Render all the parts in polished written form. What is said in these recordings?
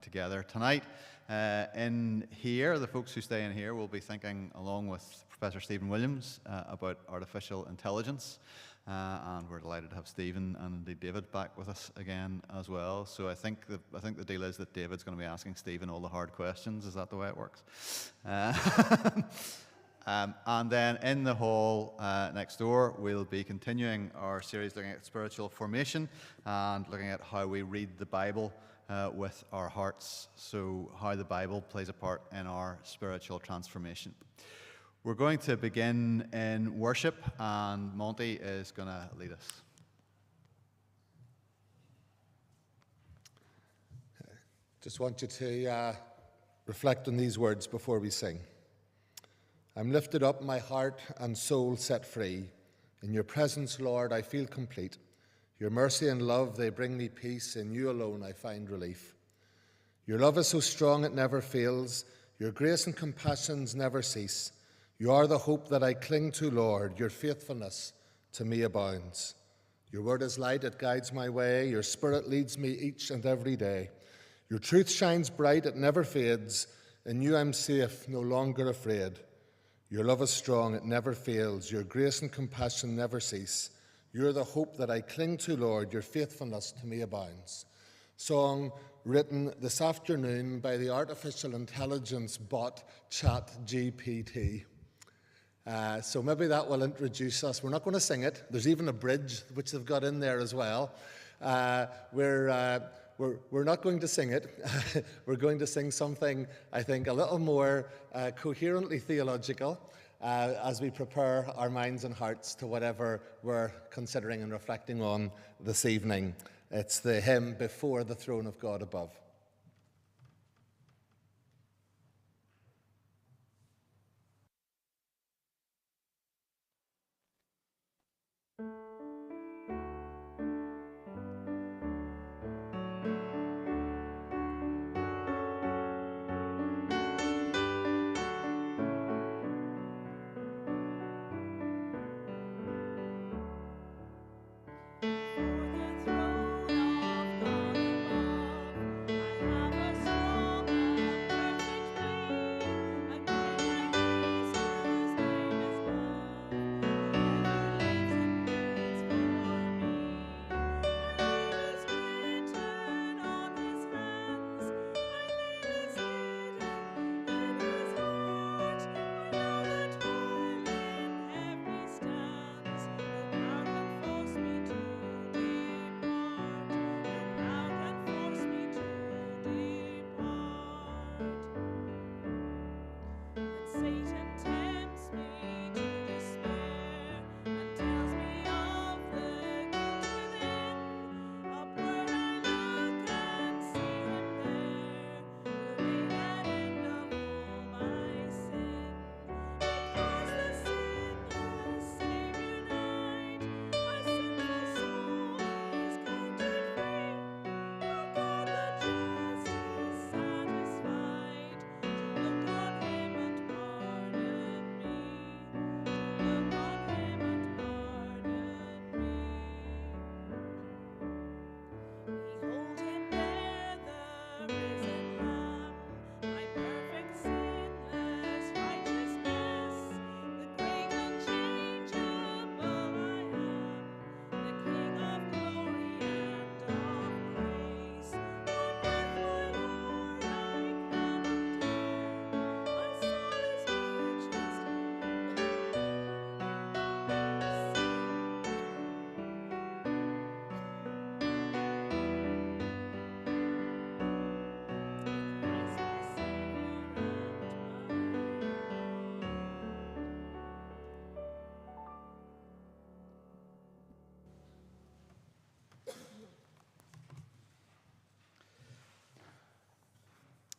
together tonight. In here, the folks who stay in here will be thinking, along with Professor Stephen Williams, about artificial intelligence. And we're delighted to have Stephen and indeed David back with us again as well. So I think the deal is that David's going to be asking Stephen all the hard questions. Is that the way it works? And then in the hall next door, we'll be continuing our series looking at spiritual formation and looking at how we read the Bible with our hearts. So how the Bible plays a part in our spiritual transformation. We're going to begin in worship, and Monty is going to lead us. Just want you to reflect on these words before we sing. I'm lifted up, my heart and soul set free. In your presence, Lord, I feel complete. Your mercy and love, they bring me peace. In you alone I find relief. Your love is so strong it never fails. Your grace and compassions never cease. You are the hope that I cling to, Lord. Your faithfulness to me abounds. Your word is light, it guides my way. Your spirit leads me each and every day. Your truth shines bright, it never fades. In you I'm safe, no longer afraid. Your love is strong, it never fails. Your grace and compassion never cease. You're the hope that I cling to, Lord. Your faithfulness to me abounds. Song written this afternoon by the artificial intelligence bot ChatGPT. So maybe that will introduce us. We're not going to sing it. There's even a bridge which they've got in there as well. We're not going to sing it. We're going to sing something, I think, a little more coherently theological as we prepare our minds and hearts to whatever we're considering and reflecting on this evening. It's the hymn, Before the Throne of God Above.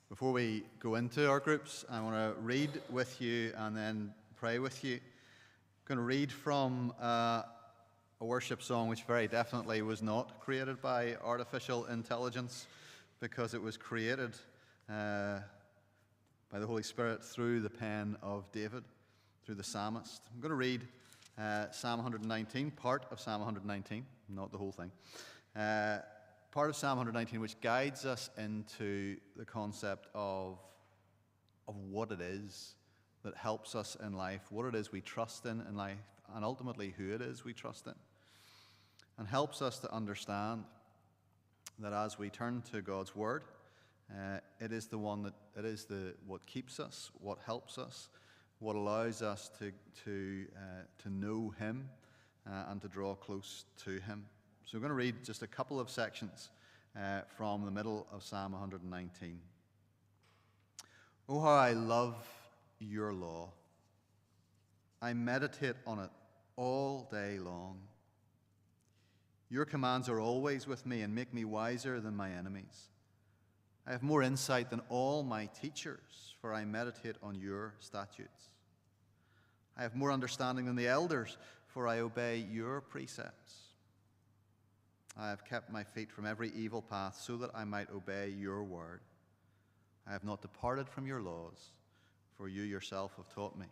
Before we go into our groups, I want to read with you and then pray with you. I'm going to read from a worship song which very definitely was not created by artificial intelligence, because it was created by the Holy Spirit through the pen of David, through the psalmist. I'm going to read Psalm 119, part of Psalm 119, not the whole thing. part of Psalm 119 which guides us into the concept of what it is that helps us in life, what it is we trust in life, and ultimately who it is we trust in. And helps us to understand that as we turn to God's Word, it is what keeps us, what helps us, what allows us to know Him and to draw close to Him. So we're going to read just a couple of sections from the middle of Psalm 119. Oh, how I love your law. I meditate on it all day long. Your commands are always with me and make me wiser than my enemies. I have more insight than all my teachers, for I meditate on your statutes. I have more understanding than the elders, for I obey your precepts. I have kept my feet from every evil path so that I might obey your word. I have not departed from your laws, for you yourself have taught me.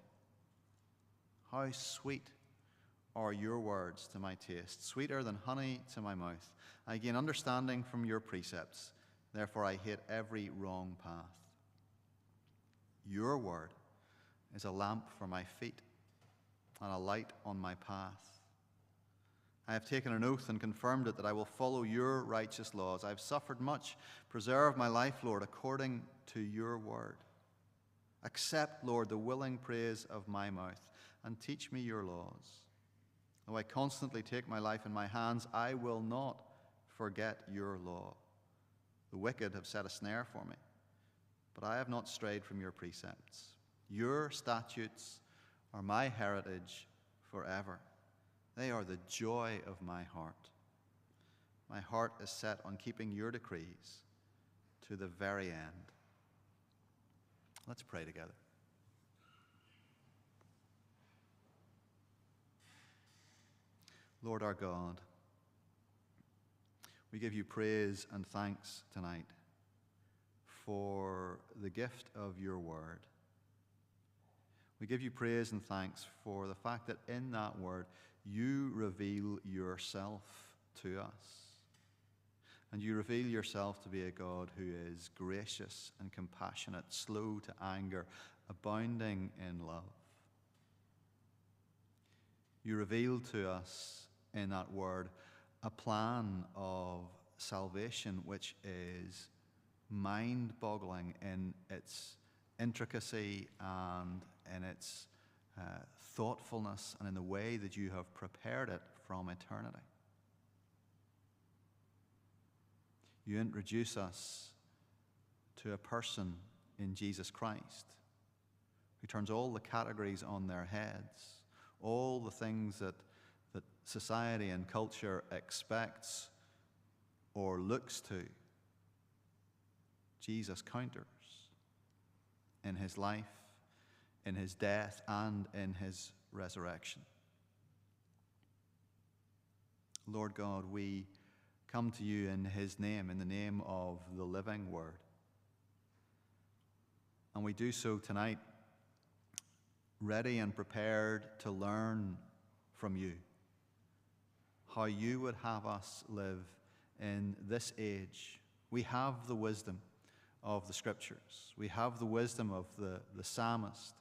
How sweet are your words to my taste, sweeter than honey to my mouth. I gain understanding from your precepts, therefore I hate every wrong path. Your word is a lamp for my feet and a light on my path. I have taken an oath and confirmed it that I will follow your righteous laws. I have suffered much. Preserve my life, Lord, according to your word. Accept, Lord, the willing praise of my mouth, and teach me your laws. Though I constantly take my life in my hands, I will not forget your law. The wicked have set a snare for me, but I have not strayed from your precepts. Your statutes are my heritage forever. They are the joy of my heart. My heart is set on keeping your decrees to the very end. Let's pray together. Lord our God, we give you praise and thanks tonight for the gift of your word. We give you praise and thanks for the fact that in that word you reveal yourself to us. And you reveal yourself to be a God who is gracious and compassionate, slow to anger, abounding in love. You reveal to us in that word a plan of salvation which is mind-boggling in its intricacy and in its thoughtfulness and in the way that you have prepared it from eternity. You introduce us to a person in Jesus Christ who turns all the categories on their heads, all the things that society and culture expects or looks to. Jesus counters in his life, in his death, and in his resurrection. Lord God, we come to you in his name, in the name of the living word. And we do so tonight, ready and prepared to learn from you how you would have us live in this age. We have the wisdom of the scriptures. We have the wisdom of the psalmist,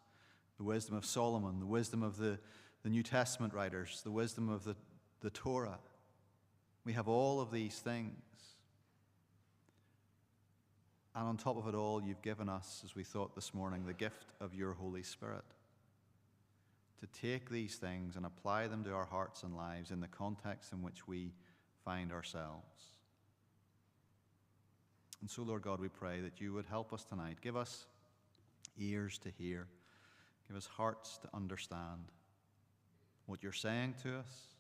the wisdom of Solomon, the wisdom of the New Testament writers, the wisdom of the Torah. We have all of these things. And on top of it all, you've given us, as we thought this morning, the gift of your Holy Spirit to take these things and apply them to our hearts and lives in the context in which we find ourselves. And so, Lord God, we pray that you would help us tonight. Give us ears to hear. Give us hearts to understand what you're saying to us,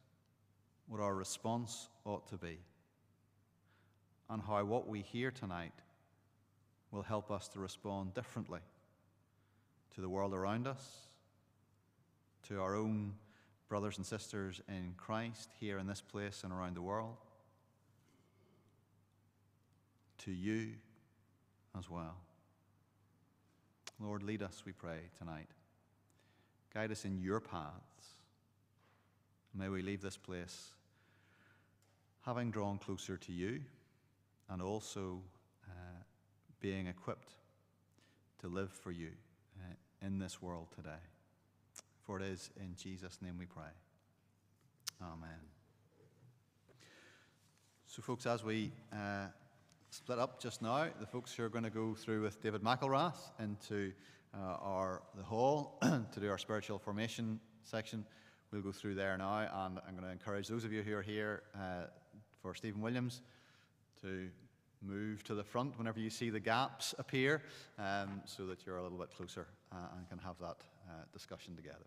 what our response ought to be, and how what we hear tonight will help us to respond differently to the world around us, to our own brothers and sisters in Christ here in this place and around the world, to you as well. Lord, lead us, we pray, tonight. Guide us in your paths. May we leave this place having drawn closer to you and also being equipped to live for you in this world today. For it is in Jesus' name we pray. Amen. So folks, as we split up just now, the folks who are going to go through with David McElrath into the hall to do our spiritual formation section, we'll go through there now, and I'm going to encourage those of you who are here for Stephen Williams to move to the front whenever you see the gaps appear, so that you're a little bit closer and can have that discussion together.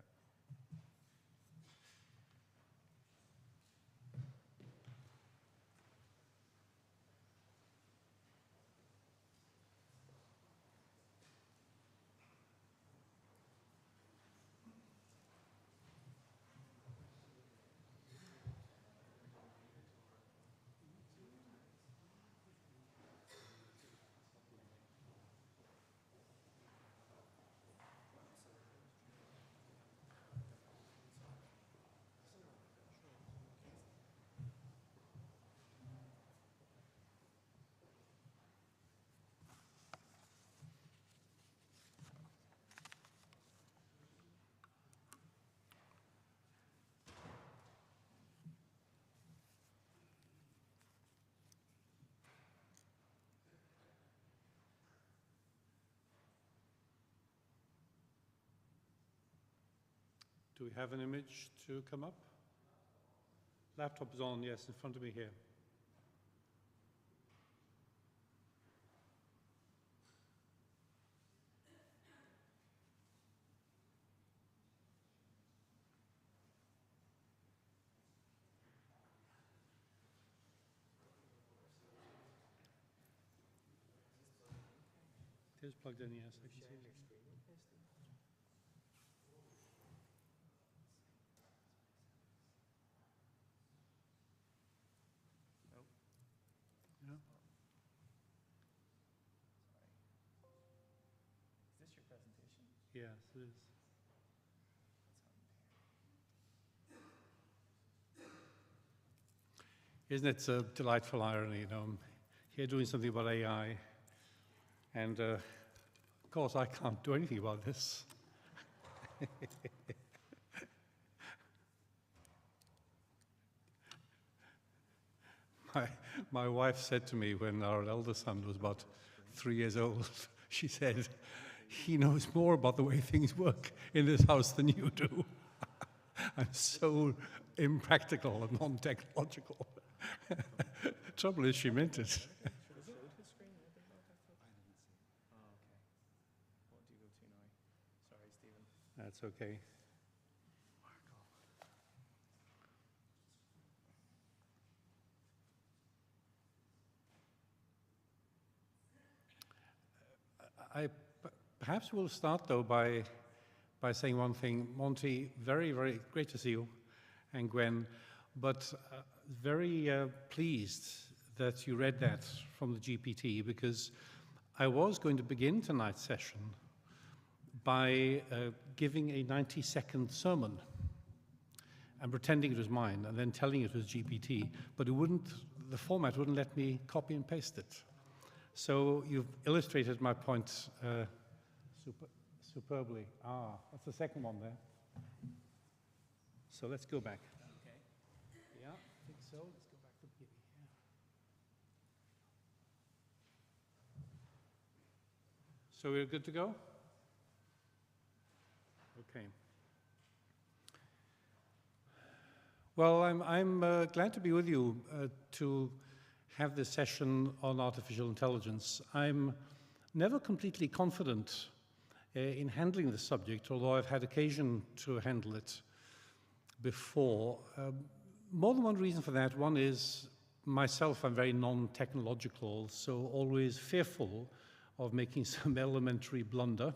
Do we have an image to come up? Laptop is on, yes, in front of me here. It is plugged in, yes, I can see it. Yeah. Is this your presentation? Yes, it is. Isn't it a delightful irony, you know, I'm here doing something about AI, and of course I can't do anything about this. My wife said to me when our eldest son was about 3 years old, she said, he knows more about the way things work in this house than you do. I'm so impractical and non-technological. Trouble is, she meant it. Should I show the screen? I didn't know if I thought. Oh, okay. What do you go to now? Sorry, Stephen. That's okay. I perhaps will start, though, by saying one thing. Monty, very, very great to see you, and Gwen, but very pleased that you read that from the GPT, because I was going to begin tonight's session by giving a 90-second sermon and pretending it was mine, and then telling it was GPT, but it wouldn't, the format wouldn't let me copy and paste it. So you've illustrated my point superbly. Ah, that's the second one there. So let's go back. Okay. Yeah, I think so. Let's go back to the beginning. Yeah. So we're good to go? Okay. Well, I'm glad to be with you to have this session on artificial intelligence. I'm never completely confident in handling the subject, although I've had occasion to handle it before. More than one reason for that. One is myself, I'm very non-technological, so always fearful of making some elementary blunder.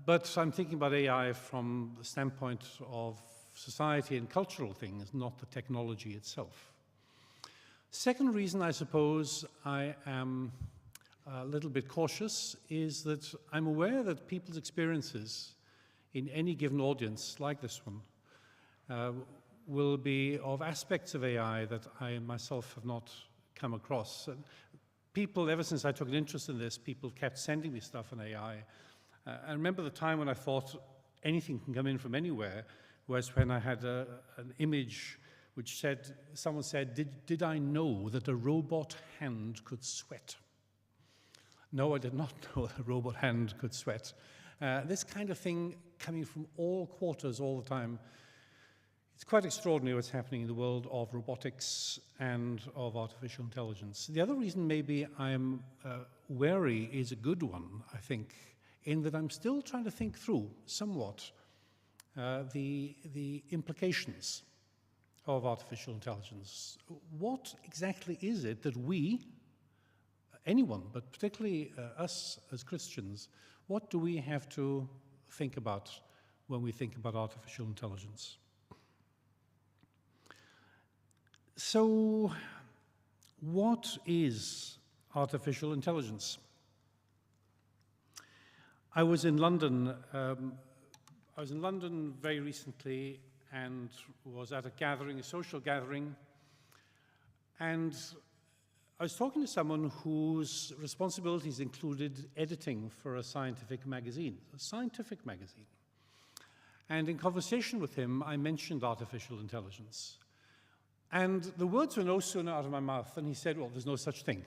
But I'm thinking about AI from the standpoint of society and cultural things, not the technology itself. Second reason, I suppose, I am a little bit cautious is that I'm aware that people's experiences in any given audience, like this one, will be of aspects of AI that I myself have not come across. People, ever since I took an interest in this, people kept sending me stuff on AI. I remember the time when I thought anything can come in from anywhere was when I had an image which said, someone said, did I know that a robot hand could sweat? No, I did not know that a robot hand could sweat. This kind of thing coming from all quarters all the time. It's quite extraordinary what's happening in the world of robotics and of artificial intelligence. The other reason maybe I'm wary is a good one, I think, in that I'm still trying to think through somewhat the implications of artificial intelligence. What exactly is it that we, anyone, but particularly us as Christians, what do we have to think about when we think about artificial intelligence? So, what is artificial intelligence? I was in London very recently and was at a gathering, a social gathering, and I was talking to someone whose responsibilities included editing for a scientific magazine. And in conversation with him, I mentioned artificial intelligence. And the words were no sooner out of my mouth than he said, well, there's no such thing.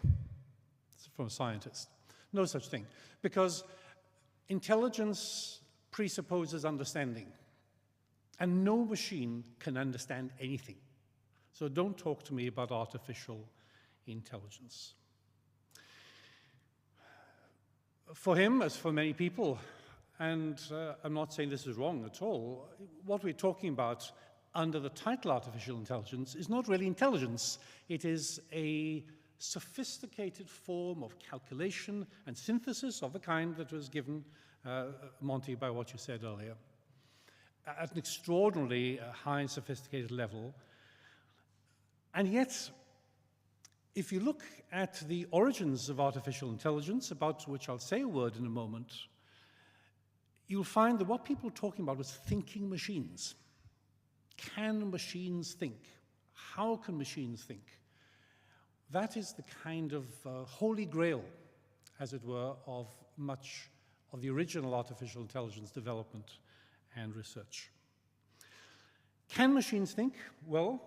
It's from a scientist. No such thing. Because intelligence presupposes understanding. And no machine can understand anything. So don't talk to me about artificial intelligence. For him, as for many people, and I'm not saying this is wrong at all, what we're talking about under the title artificial intelligence is not really intelligence. It is a sophisticated form of calculation and synthesis of the kind that was given, Monty, by what you said earlier, at an extraordinarily high and sophisticated level. And yet, if you look at the origins of artificial intelligence, about which I'll say a word in a moment, you'll find that what people were talking about was thinking machines. Can machines think? How can machines think? That is the kind of holy grail, as it were, of much of the original artificial intelligence development and research. Can machines think? Well,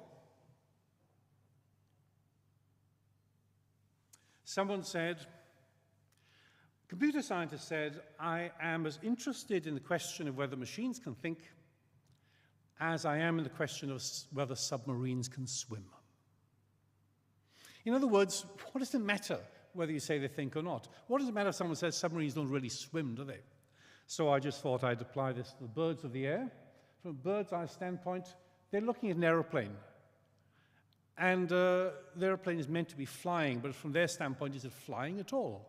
someone said, computer scientist said, I am as interested in the question of whether machines can think as I am in the question of whether submarines can swim. In other words, what does it matter whether you say they think or not? What does it matter if someone says submarines don't really swim, do they? So I just thought I'd apply this to the birds of the air. From a bird's eye standpoint, they're looking at an aeroplane. And the aeroplane is meant to be flying, but from their standpoint, is it flying at all?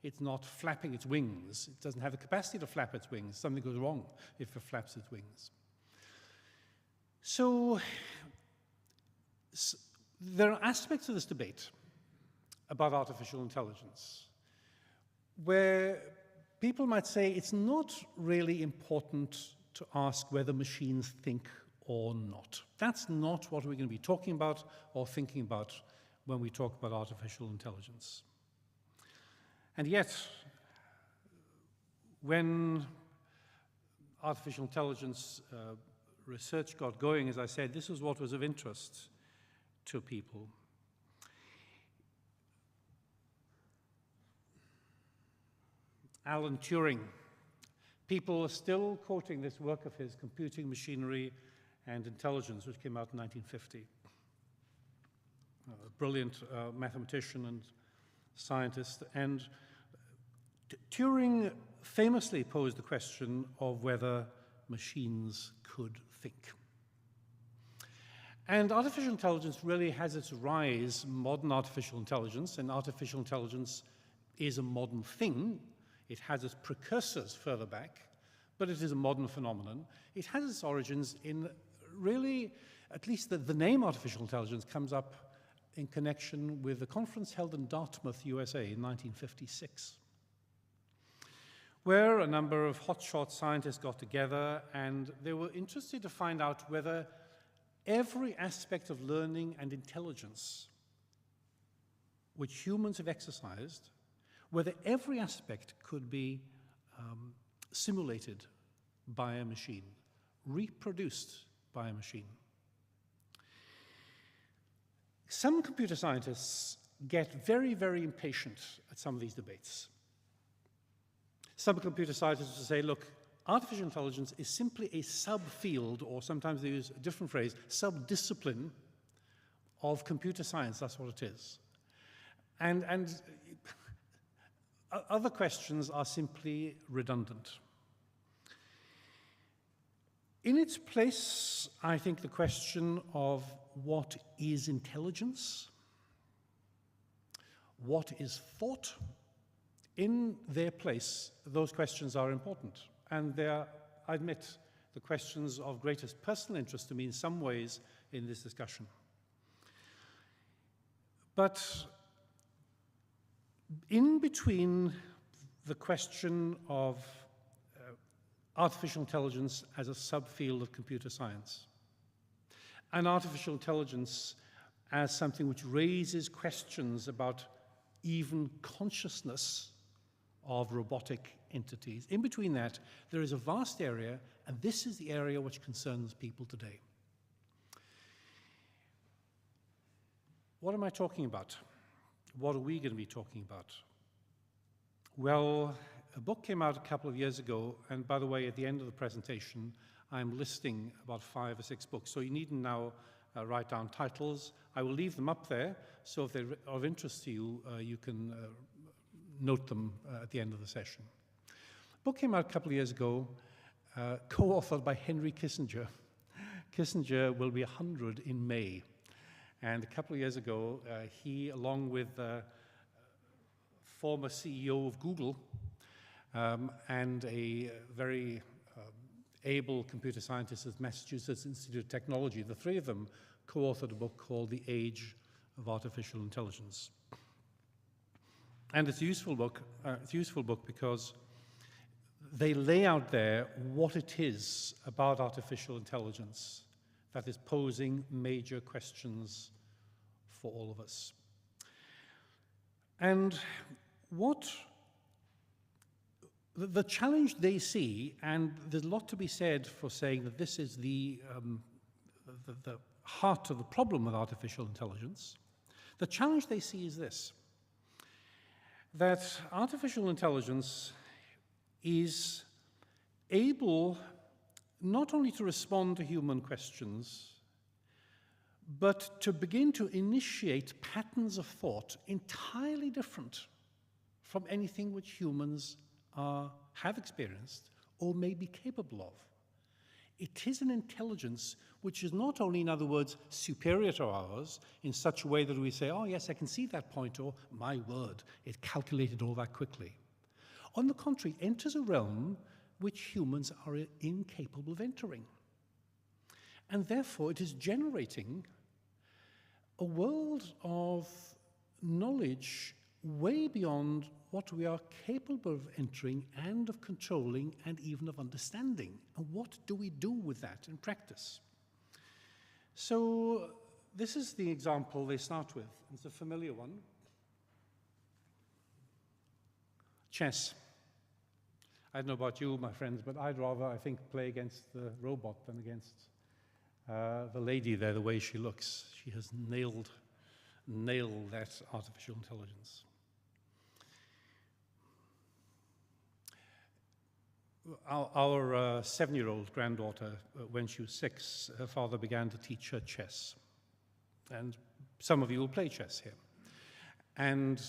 It's not flapping its wings. It doesn't have the capacity to flap its wings. Something goes wrong if it flaps its wings. So there are aspects of this debate about artificial intelligence where people might say it's not really important to ask whether machines think or not. That's not what we're going to be talking about or thinking about when we talk about artificial intelligence. And yet, when artificial intelligence research got going, as I said, this was what was of interest to people. Alan Turing. People are still quoting this work of his, Computing, Machinery, and Intelligence, which came out in 1950. A brilliant mathematician and scientist. And Turing famously posed the question of whether machines could think. And artificial intelligence really has its rise, modern artificial intelligence, and artificial intelligence is a modern thing. It has its precursors further back, but it is a modern phenomenon. It has its origins in really, at least the name artificial intelligence comes up in connection with a conference held in Dartmouth, USA in 1956, where a number of hotshot scientists got together and they were interested to find out whether every aspect of learning and intelligence which humans have exercised, whether every aspect could be simulated by a machine, reproduced by a machine. Some computer scientists get very, very impatient at some of these debates. Some computer scientists will say, look, artificial intelligence is simply a subfield, or sometimes they use a different phrase, subdiscipline of computer science. That's what it is. And other questions are simply redundant. In its place, I think the question of what is intelligence, what is thought, in their place, those questions are important. And they are, I admit, the questions of greatest personal interest to me in some ways in this discussion. But in between the question of artificial intelligence as a subfield of computer science and artificial intelligence as something which raises questions about even consciousness of robotic entities, in between that, there is a vast area, and this is the area which concerns people today. What am I talking about? What are we going to be talking about? Well, a book came out a couple of years ago, and by the way, at the end of the presentation, I'm listing about 5 or 6 books, so you needn't now write down titles. I will leave them up there, so if they're of interest to you, you can note them at the end of the session. The book came out a couple of years ago, co-authored by Henry Kissinger. Kissinger will be 100 in May. And a couple of years ago, he, along with former CEO of Google and a very able computer scientist at Massachusetts Institute of Technology, the 3 of them co-authored a book called The Age of Artificial Intelligence. And it's a useful book. Because they lay out there what it is about artificial intelligence that is posing major questions for all of us. And what the challenge they see, and there's a lot to be said for saying that this is the heart of the problem with artificial intelligence, the challenge they see is this: that artificial intelligence is able not only to respond to human questions, but to begin to initiate patterns of thought entirely different from anything which humans have experienced or may be capable of. It is an intelligence which is not only, in other words, superior to ours in such a way that we say, oh yes, I can see that point, or my word, it calculated all that quickly. On the contrary, enters a realm which humans are incapable of entering. And therefore, it is generating a world of knowledge way beyond what we are capable of entering and of controlling and even of understanding. And what do we do with that in practice? So this is the example they start with. It's a familiar one. Chess. I don't know about you, my friends, but I'd rather, I think, play against the robot than against the lady there, the way she looks. She has nailed that artificial intelligence. Our 7-year-old granddaughter, when she was 6, her father began to teach her chess. And some of you will play chess here. And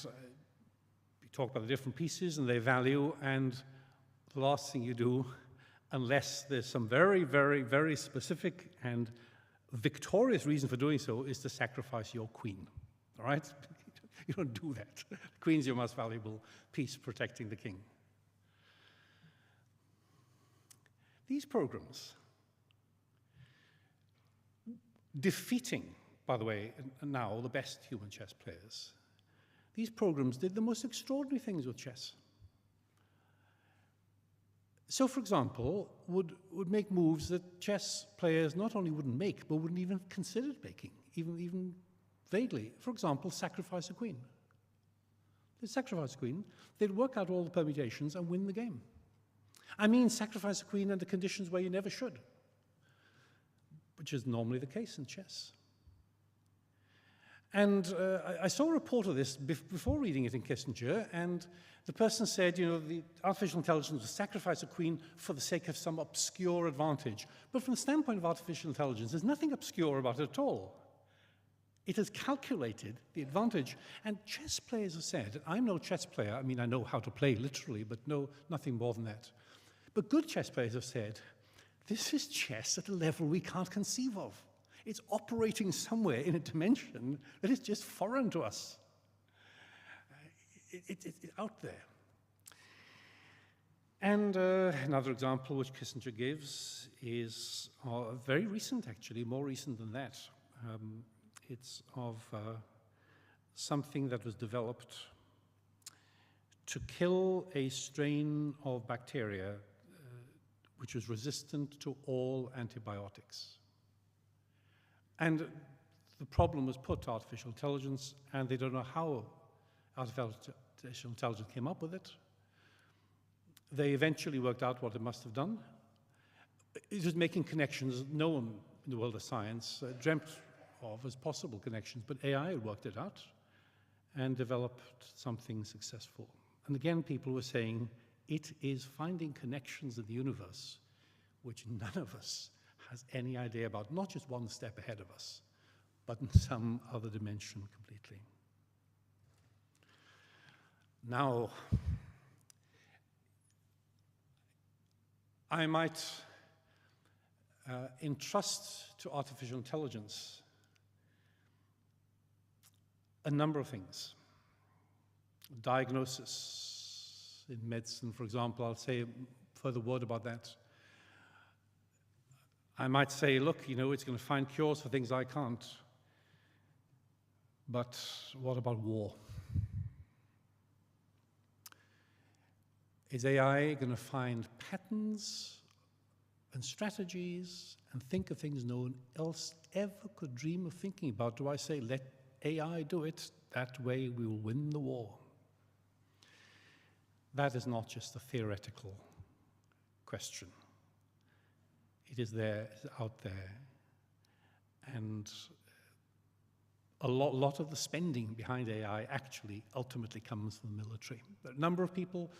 we talk about the different pieces and their value, and the last thing you do, unless there's some very, very, very specific and victorious reason for doing so, is to sacrifice your queen, all right? You don't do that. The queen's your most valuable piece protecting the king. These programs, defeating, by the way, now the best human chess players, these programs did the most extraordinary things with chess. So, for example, would make moves that chess players not only wouldn't make, but wouldn't even consider making, even vaguely. For example, sacrifice a queen. If sacrifice a queen, they'd work out all the permutations and win the game. I mean, sacrifice a queen under conditions where you never should, which is normally the case in chess. And I saw a report of this before reading it in Kissinger, and the person said, you know, the artificial intelligence will sacrifice a queen for the sake of some obscure advantage. But from the standpoint of artificial intelligence, there's nothing obscure about it at all. It has calculated the advantage. And chess players have said, and I'm no chess player, I mean, I know how to play literally, but no, nothing more than that. But good chess players have said, this is chess at a level we can't conceive of. It's operating somewhere in a dimension that is just foreign to us. It's out there. And another example which Kissinger gives is very recent, actually, more recent than that. It's of something that was developed to kill a strain of bacteria which was resistant to all antibiotics. And the problem was put to artificial intelligence, and they don't know how artificial intelligence came up with it. They eventually worked out what it must have done. It was making connections no one in the world of science dreamt of as possible connections, but AI worked it out and developed something successful. And again, people were saying, it is finding connections in the universe which none of us has any idea about, not just one step ahead of us, but in some other dimension completely. Now, I might entrust to artificial intelligence a number of things. Diagnosis in medicine, for example, I'll say a further word about that. I might say, look, you know, it's going to find cures for things I can't. But what about war? Is AI going to find patterns and strategies and think of things no one else ever could dream of thinking about? Do I say, let AI do it, that way we will win the war? That is not just a theoretical question. It is there, it's out there. And a lot of the spending behind AI actually ultimately comes from the military. There are a number of people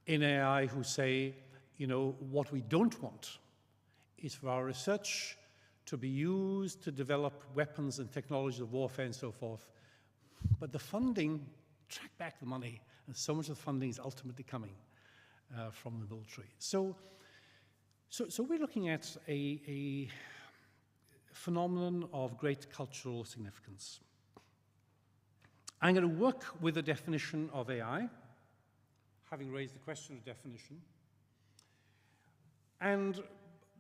in AI who say, you know, what we don't want is for our research to be used to develop weapons and technologies of warfare and so forth. But the funding, track back the money, and so much of the funding is ultimately coming from the military. So we're looking at a phenomenon of great cultural significance. I'm going to work with a definition of AI, having raised the question of definition. And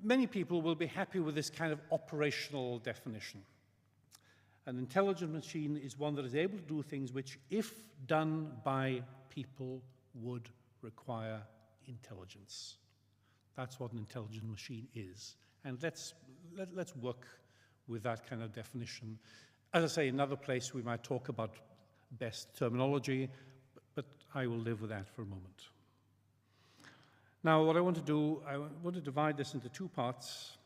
many people will be happy with this kind of operational definition. An intelligent machine is one that is able to do things which, if done by people, would require intelligence. That's what an intelligent machine is. And let's work with that kind of definition. As I say, another place we might talk about best terminology, but I will live with that for a moment. Now, what I want to do, I want to divide this into two parts.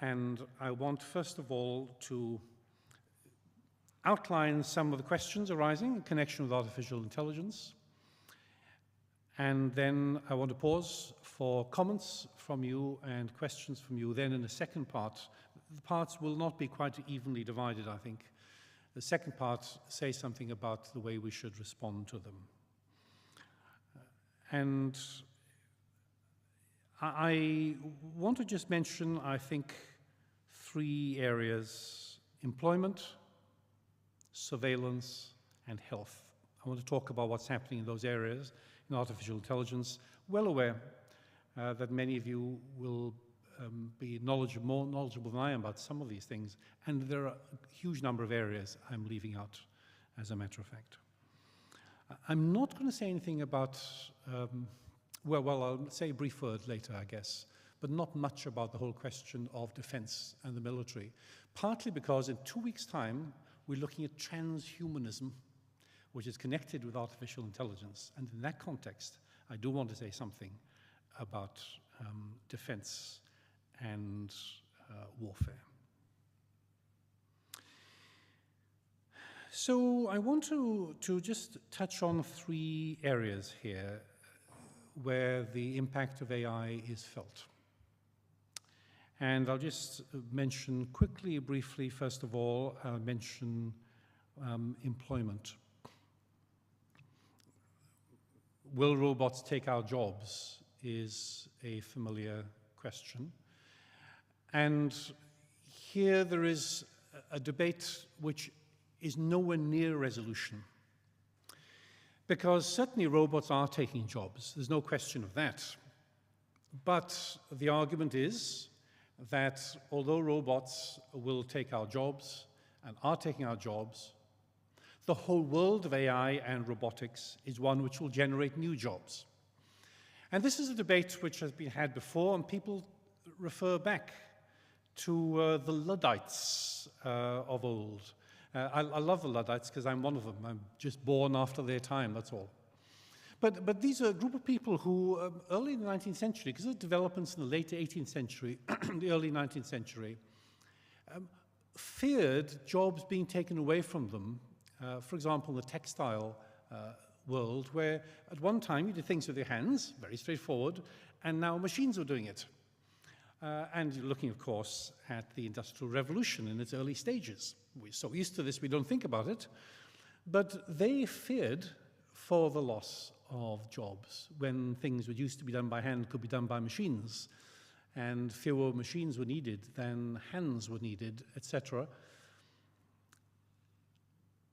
And I want, first of all, to outline some of the questions arising in connection with artificial intelligence. And then I want to pause for comments from you and questions from you. Then in the second part, the parts will not be quite evenly divided, I think. The second part says something about the way we should respond to them. And I want to just mention, I think, three areas: employment, surveillance, and health. I want to talk about what's happening in those areas in artificial intelligence. Well aware that many of you will be more knowledgeable than I am about some of these things, and there are a huge number of areas I'm leaving out, as a matter of fact. I'm not going to say anything about, well, I'll say a brief word later, I guess, but not much about the whole question of defense and the military, partly because in 2 weeks' time, we're looking at transhumanism, which is connected with artificial intelligence. And in that context, I do want to say something about defense and warfare. So I want to just touch on 3 areas here where the impact of AI is felt. And I'll just mention quickly, briefly, first of all, I'll mention employment. Will robots take our jobs is a familiar question. And here there is a debate which is nowhere near resolution. Because certainly robots are taking jobs, there's no question of that. But the argument is that although robots will take our jobs and are taking our jobs, the whole world of AI and robotics is one which will generate new jobs. And this is a debate which has been had before, and people refer back to the Luddites of old. I love the Luddites because I'm one of them. I'm just born after their time, that's all. But these are a group of people who, early in the 19th century, because of developments in the late 18th century, the early 19th century, feared jobs being taken away from them. For example, in the textile world, where at one time you did things with your hands, very straightforward, and now machines are doing it. And you're looking, of course, at the Industrial Revolution in its early stages. We're so used to this, we don't think about it. But they feared for the loss of jobs when things that used to be done by hand could be done by machines, and fewer machines were needed than hands were needed, etc.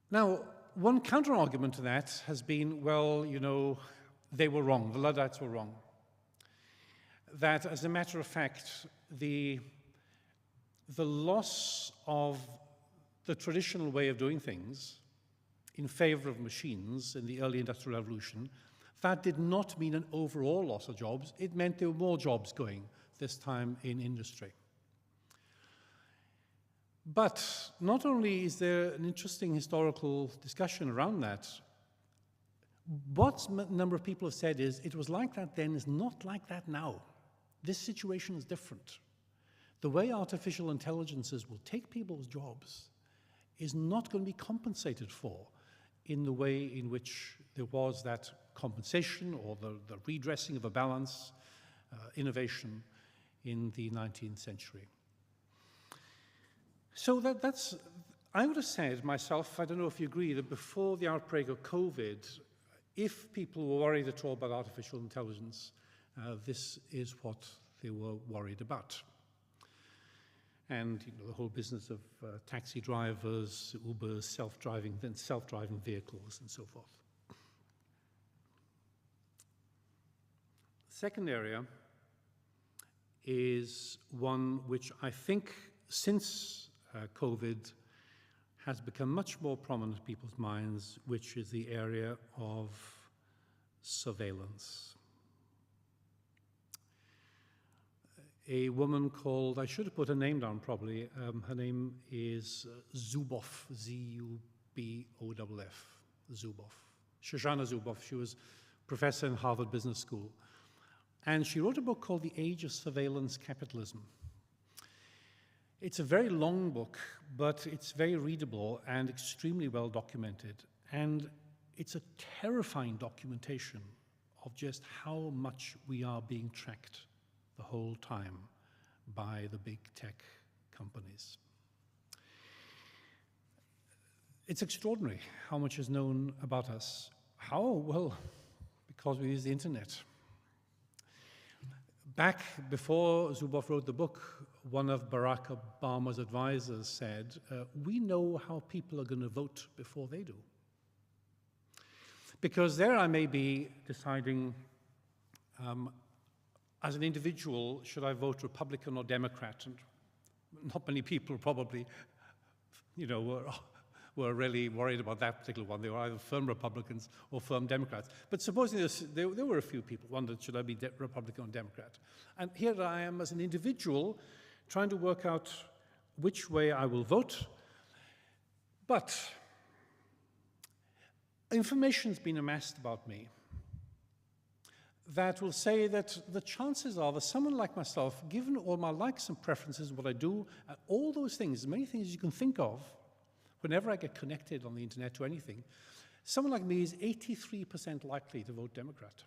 Now, one counter-argument to that has been, well, you know, they were wrong, the Luddites were wrong. That, as a matter of fact, the loss of the traditional way of doing things in favor of machines in the early Industrial Revolution, that did not mean an overall loss of jobs. It meant there were more jobs going, this time in industry. But not only is there an interesting historical discussion around that, what a number of people have said is, it was like that then is not like that now. This situation is different. The way artificial intelligences will take people's jobs is not going to be compensated for in the way in which there was that compensation or the redressing of a balance, innovation in the 19th century. So that's, I would have said myself, I don't know if you agree, that before the outbreak of COVID, if people were worried at all about artificial intelligence, this is what they were worried about. And you know, the whole business of taxi drivers, Ubers, self-driving vehicles, and so forth. The second area is one which I think, since COVID, has become much more prominent in people's minds, which is the area of surveillance. A woman called, I should have put her name down probably, her name is Zuboff, Z-U-B-O-F-F, Zuboff. Shoshana Zuboff, she was professor in Harvard Business School. And she wrote a book called The Age of Surveillance Capitalism. It's a very long book, but it's very readable and extremely well documented. And it's a terrifying documentation of just how much we are being tracked the whole time by the big tech companies. It's extraordinary how much is known about us. How? Well, because we use the internet. Back before Zuboff wrote the book, one of Barack Obama's advisors said, we know how people are going to vote before they do. Because there I may be deciding, as an individual, should I vote Republican or Democrat? And not many people probably, you know, were really worried about that particular one. They were either firm Republicans or firm Democrats. But supposing there were a few people who wondered, should I be Republican or Democrat? And here I am as an individual trying to work out which way I will vote. But Information's been amassed about me that will say that the chances are that someone like myself, given all my likes and preferences, what I do, all those things, many things you can think of, whenever I get connected on the internet to anything, someone like me is 83% likely to vote Democrat.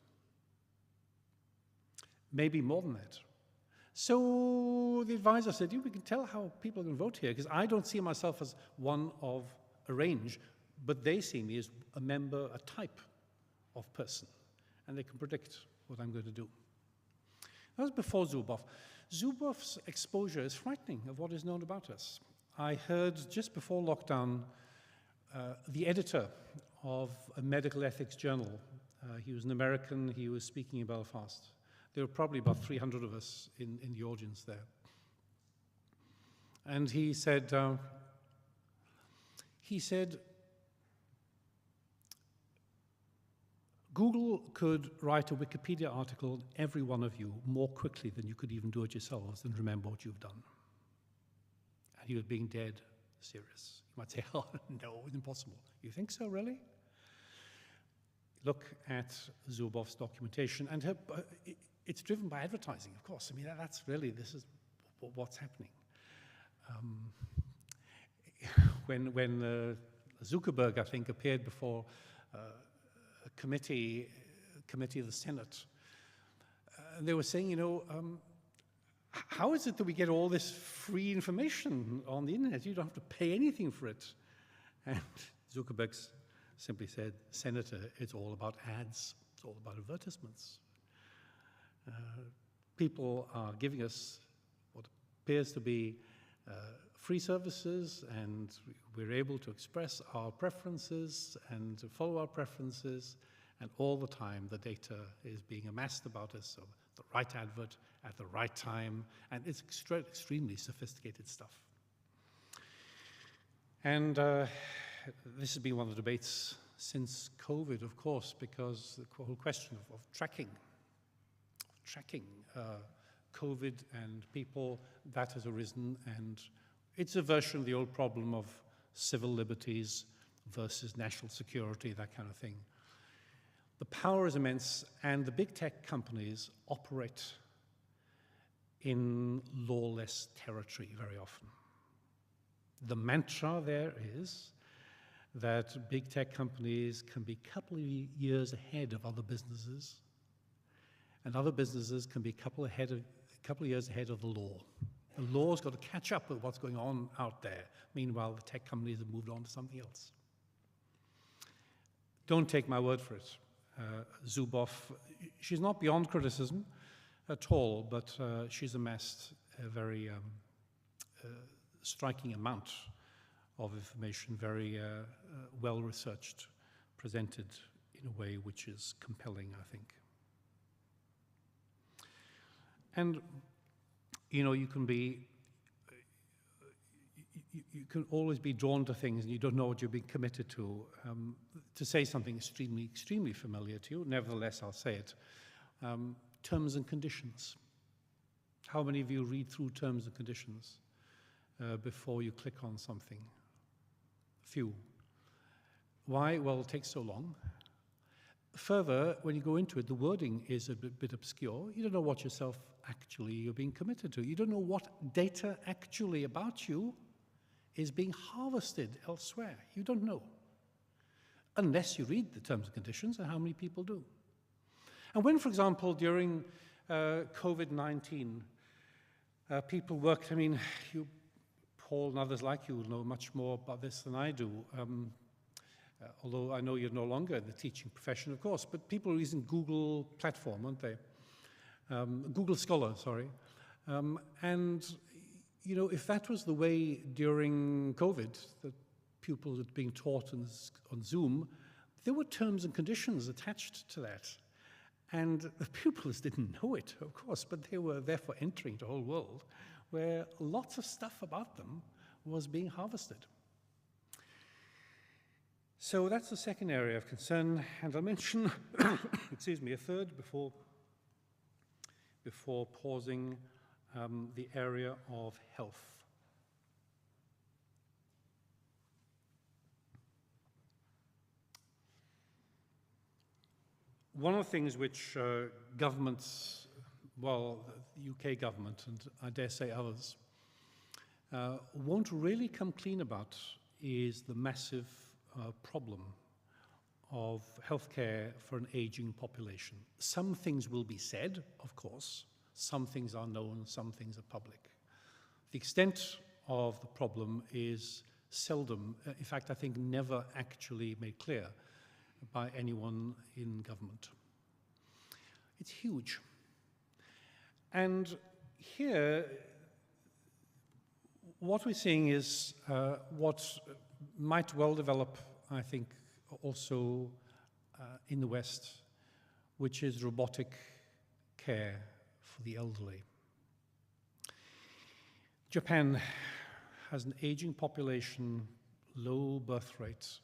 Maybe more than that. So the advisor said, we can tell how people are going to vote here, because I don't see myself as one of a range, but they see me as a member, a type of person, and they can predict what I'm going to do. That was before Zuboff. Zuboff's exposure is frightening of what is known about us. I heard just before lockdown, the editor of a medical ethics journal, he was an American, he was speaking in Belfast. There were probably about 300 of us in the audience there. And he said, Google could write a Wikipedia article on every one of you more quickly than you could even do it yourselves and remember what you've done. And he was being dead serious. You might say, oh, no, it's impossible. You think so, really? Look at Zuboff's documentation, and it's driven by advertising, of course. I mean, that's really, this is what's happening. When Zuckerberg, I think, appeared before a committee of the Senate, they were saying, how is it that we get all this free information on the internet? You don't have to pay anything for it. And Zuckerberg simply said, Senator, it's all about ads. It's all about advertisements. People are giving us what appears to be free services, and we're able to express our preferences and to follow our preferences, and all the time the data is being amassed about us, so the right advert at the right time, and it's extremely sophisticated stuff. And this has been one of the debates since COVID, of course, because the whole question of tracking COVID and people, that has arisen, and it's a version of the old problem of civil liberties versus national security, that kind of thing. The power is immense, and the big tech companies operate in lawless territory very often. The mantra there is that big tech companies can be a couple of years ahead of other businesses, and other businesses can be a couple of years ahead of the law. The law's got to catch up with what's going on out there. Meanwhile, the tech companies have moved on to something else. Don't take my word for it. Zuboff, she's not beyond criticism at all, but she's amassed a very striking amount of information, very well-researched, presented in a way which is compelling, I think. And, you can always be drawn to things and you don't know what you're being committed to. To say something extremely familiar to you, nevertheless, I'll say it. Terms and conditions. How many of you read through terms and conditions before you click on something? Few. Why? Well, it takes so long. Further, when you go into it, the wording is a bit obscure. You don't know what yourself actually you're being committed to. You don't know what data actually about you is being harvested elsewhere. You don't know. Unless you read the terms and conditions, and how many people do. And when, for example, during COVID-19, people worked, Paul and others like you will know much more about this than I do. Although I know you're no longer in the teaching profession, of course, but people are using Google platform, aren't they? Google Scholar, sorry. And, if that was the way during COVID that pupils were being taught on Zoom, there were terms and conditions attached to that. And the pupils didn't know it, of course, but they were therefore entering the whole world where lots of stuff about them was being harvested. So that's the second area of concern, and I'll mention, excuse me, a third before pausing, the area of health. One of the things which governments, well, the UK government and I dare say others, won't really come clean about is the massive problem of healthcare for an aging population. Some things will be said, of course. Some things are known, some things are public. The extent of the problem is seldom, in fact, I think never actually made clear by anyone in government. It's huge. And here, what we're seeing is what might well develop, I think, also in the West, which is robotic care for the elderly. Japan has an aging population, low birth rates,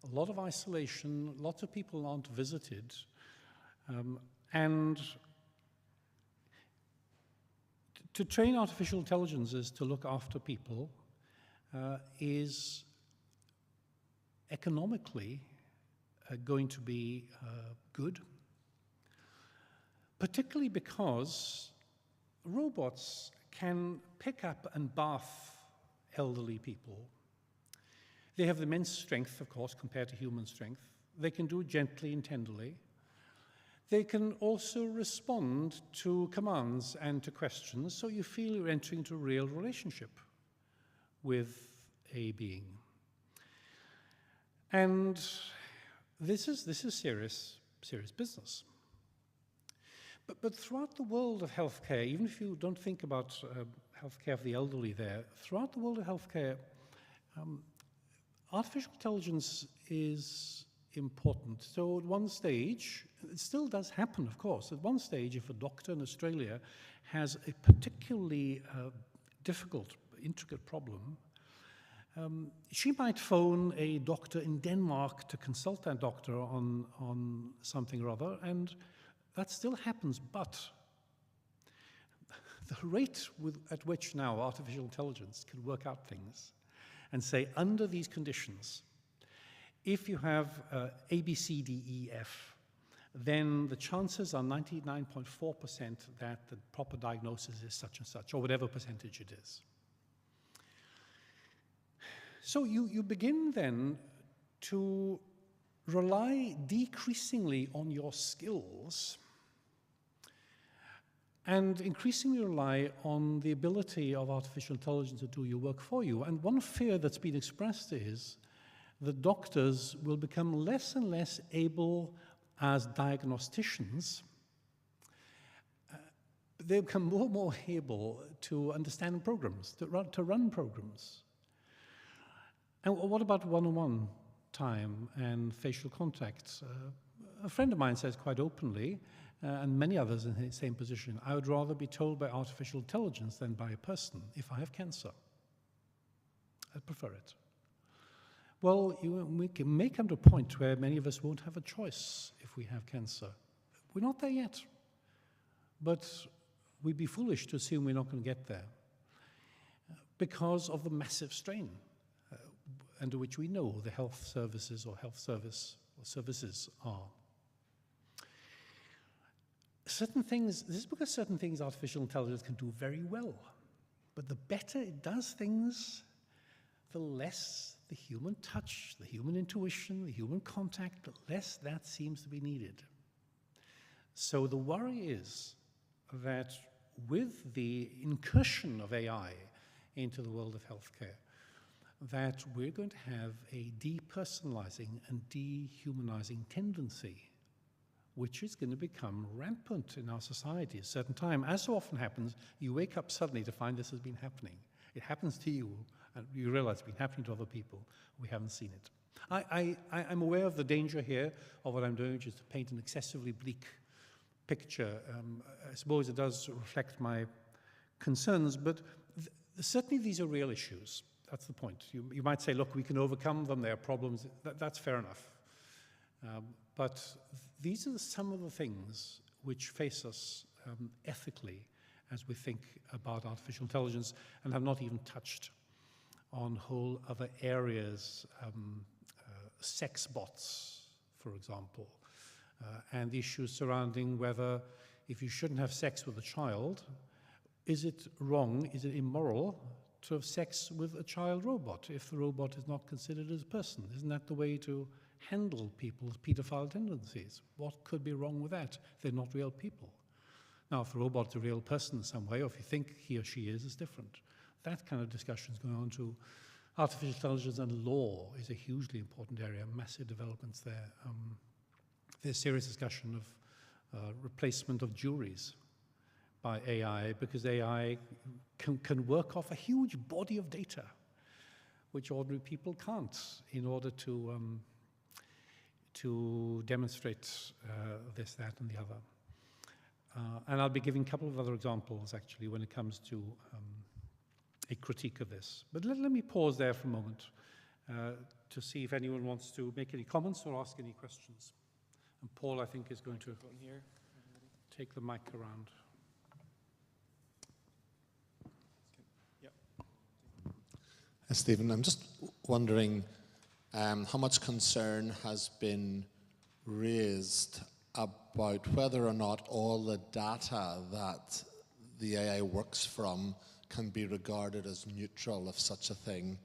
a lot of isolation, lots of people aren't visited, and to train artificial intelligence is to look after people is economically going to be good, particularly because robots can pick up and bath elderly people. They have immense strength, of course, compared to human strength. They can do it gently and tenderly. They can also respond to commands and to questions, so you feel you're entering into a real relationship with a being. And this is serious business. But throughout the world of healthcare, even if you don't think about healthcare of the elderly there, throughout the world of healthcare, artificial intelligence is important. So at one stage, it still does happen, of course, at one stage, if a doctor in Australia has a particularly difficult, intricate problem, she might phone a doctor in Denmark to consult that doctor on something or other, and that still happens, but the rate at which now artificial intelligence can work out things and say, under these conditions, if you have A, B, C, D, E, F, then the chances are 99.4% that the proper diagnosis is such and such, or whatever percentage it is. So you begin then to rely decreasingly on your skills and increasingly rely on the ability of artificial intelligence to do your work for you. And one fear that's been expressed is that doctors will become less and less able as diagnosticians. They become more and more able to understand programs, to run programs. And what about one-on-one time and facial contact? A friend of mine says quite openly, and many others in the same position, I would rather be told by artificial intelligence than by a person if I have cancer. I'd prefer it. Well, we may come to a point where many of us won't have a choice if we have cancer. We're not there yet, but we'd be foolish to assume we're not going to get there because of the massive strain under which we know the health services or services are. Certain things, this is because certain things artificial intelligence can do very well, but the better it does things, the less the human touch, the human intuition, the human contact, the less that seems to be needed. So the worry is that with the incursion of AI into the world of healthcare, that we're going to have a depersonalizing and dehumanizing tendency, which is going to become rampant in our society at a certain time. As so often happens, you wake up suddenly to find this has been happening. It happens to you, and you realize it's been happening to other people. We haven't seen it. I'm aware of the danger here of what I'm doing, which is to paint an excessively bleak picture. I suppose it does reflect my concerns, but certainly these are real issues. That's the point. You might say, look, we can overcome them, there are problems. That's fair enough. But these are some of the things which face us ethically as we think about artificial intelligence, and have not even touched on whole other areas, sex bots, for example, and the issues surrounding whether, if you shouldn't have sex with a child, is it wrong, is it immoral to have sex with a child robot if the robot is not considered as a person? Isn't that the way to handle people's paedophile tendencies? What could be wrong with that? They're not real people. Now, if the robot's a real person in some way, or if you think he or she is, it's different. That kind of discussion is going on too. Artificial intelligence and law is a hugely important area, massive developments there. There's serious discussion of replacement of juries by AI, because AI can work off a huge body of data, which ordinary people can't, in order to demonstrate this, that, and the other. And I'll be giving a couple of other examples, actually, when it comes to a critique of this. But let me pause there for a moment to see if anyone wants to make any comments or ask any questions. And Paul, I think, is going to take the mic around. Stephen, I'm just wondering how much concern has been raised about whether or not all the data that the AI works from can be regarded as neutral if such a thing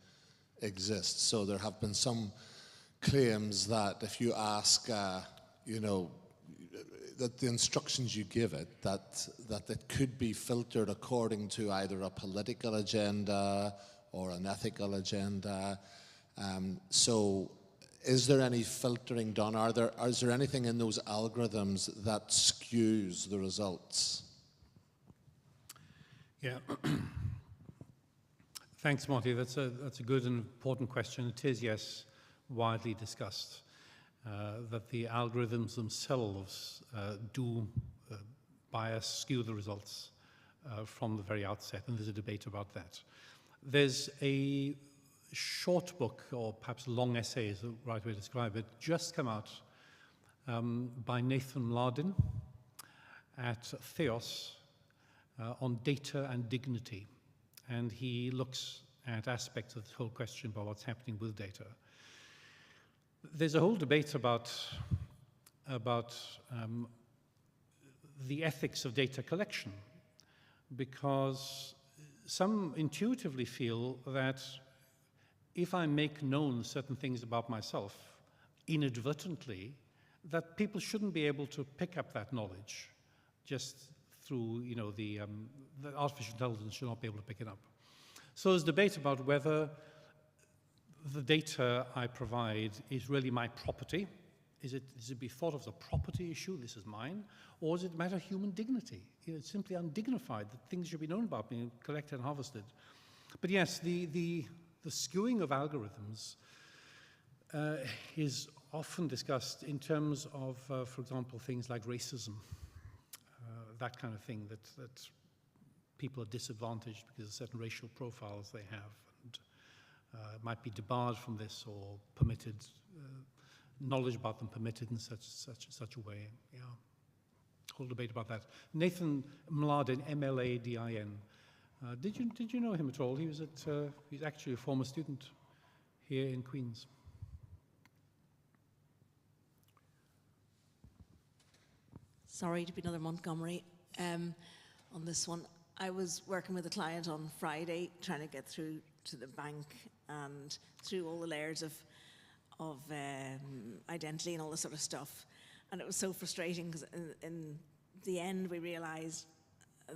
exists. So there have been some claims that if you ask, that the instructions you give it, that it could be filtered according to either a political agenda or an ethical agenda. So is there any filtering done? Is there anything in those algorithms that skews the results? Yeah. Thanks, Marty. That's a good and important question. It is, yes, widely discussed that the algorithms themselves do bias, skew the results from the very outset, and there's a debate about that. There's a short book, or perhaps a long essay is the right way to describe it, just come out by Nathan Mladin at Theos on data and dignity. And he looks at aspects of the whole question about what's happening with data. There's a whole debate about the ethics of data collection, because some intuitively feel that if I make known certain things about myself inadvertently, that people shouldn't be able to pick up that knowledge just through, the artificial intelligence should not be able to pick it up. So there's debate about whether the data I provide is really my property. Is it be thought of as a property issue, this is mine, or is it a matter of human dignity? It's simply undignified that things should be known about being collected and harvested. But yes, the skewing of algorithms is often discussed in terms of, for example, things like racism, that kind of thing, that people are disadvantaged because of certain racial profiles they have, and might be debarred from this or permitted, knowledge about them permitted in such a way. Yeah, whole debate about that. Nathan Mladin, M-L-A-D-I-N. Did you know him at all? He's actually a former student here in Queen's. Sorry to be another Montgomery on this one. I was working with a client on Friday, trying to get through to the bank and through all the layers of identity and all this sort of stuff. And it was so frustrating because in the end we realised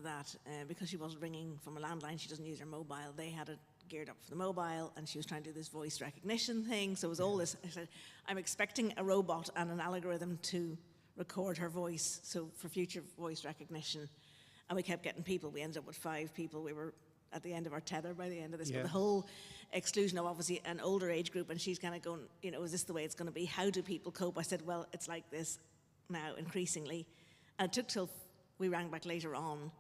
that because she wasn't ringing from a landline, she doesn't use her mobile, they had it geared up for the mobile, and she was trying to do this voice recognition thing. So it was all this. I said, I'm expecting a robot and an algorithm to record her voice, so for future voice recognition. And we kept getting people. We ended up with 5 people. We were at the end of our tether by the end of this. Yeah. But the whole exclusion of obviously an older age group, and she's kind of going, is this the way it's going to be? How do people cope? I said, well, it's like this now increasingly. And it took till we rang back later on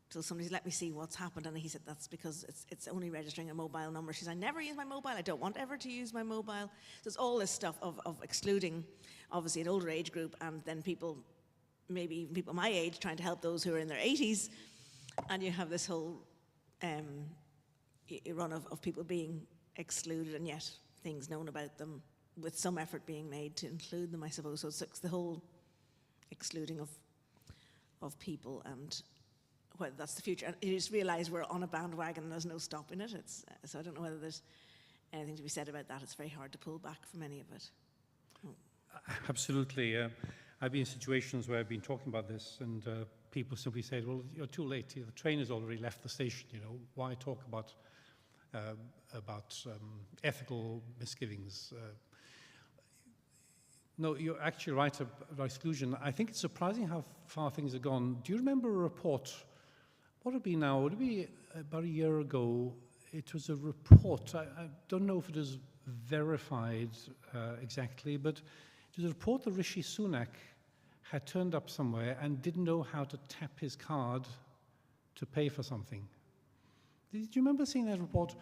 till somebody said, let me see what's happened. And he said, that's because it's only registering a mobile number. She said, I never use my mobile. I don't want ever to use my mobile. So it's all this stuff of excluding, obviously, an older age group, and then people, maybe even people my age, trying to help those who are in their 80s. And you have this whole run of people being excluded, and yet things known about them with some effort being made to include them, I suppose. So it's the whole excluding of people, and whether that's the future. And you just realise we're on a bandwagon and there's no stopping it. So I don't know whether there's anything to be said about that. It's very hard to pull back from any of it. Absolutely. I've been in situations where I've been talking about this, and people simply said, well, you're too late. The train has already left the station. Why talk about ethical misgivings? No, you're actually right about exclusion. I think it's surprising how far things have gone. Do you remember a report? What would it be now? Would it be about a year ago? It was a report. I don't know if it is verified exactly, but it was a report that Rishi Sunak had turned up somewhere and didn't know how to tap his card to pay for something. Did you remember seeing that report?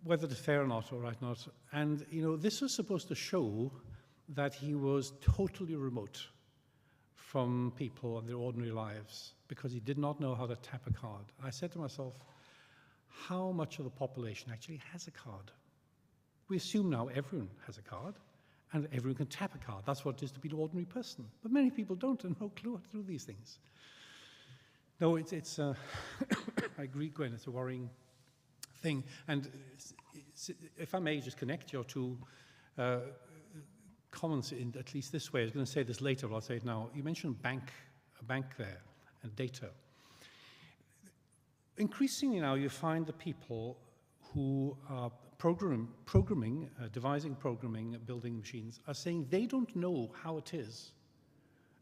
Whether it's fair or not, or right or not. And, this was supposed to show that he was totally remote from people and their ordinary lives because he did not know how to tap a card. I said to myself, how much of the population actually has a card? We assume now everyone has a card and everyone can tap a card. That's what it is to be an ordinary person. But many people don't and no clue how to do these things. No, it's I agree, Gwen, it's a worrying thing. And if I may just connect your two comments in at least this way. I was going to say this later, but I'll say it now. You mentioned a bank there and data. Increasingly now you find the people who are programming, devising programming, building machines, are saying they don't know how it is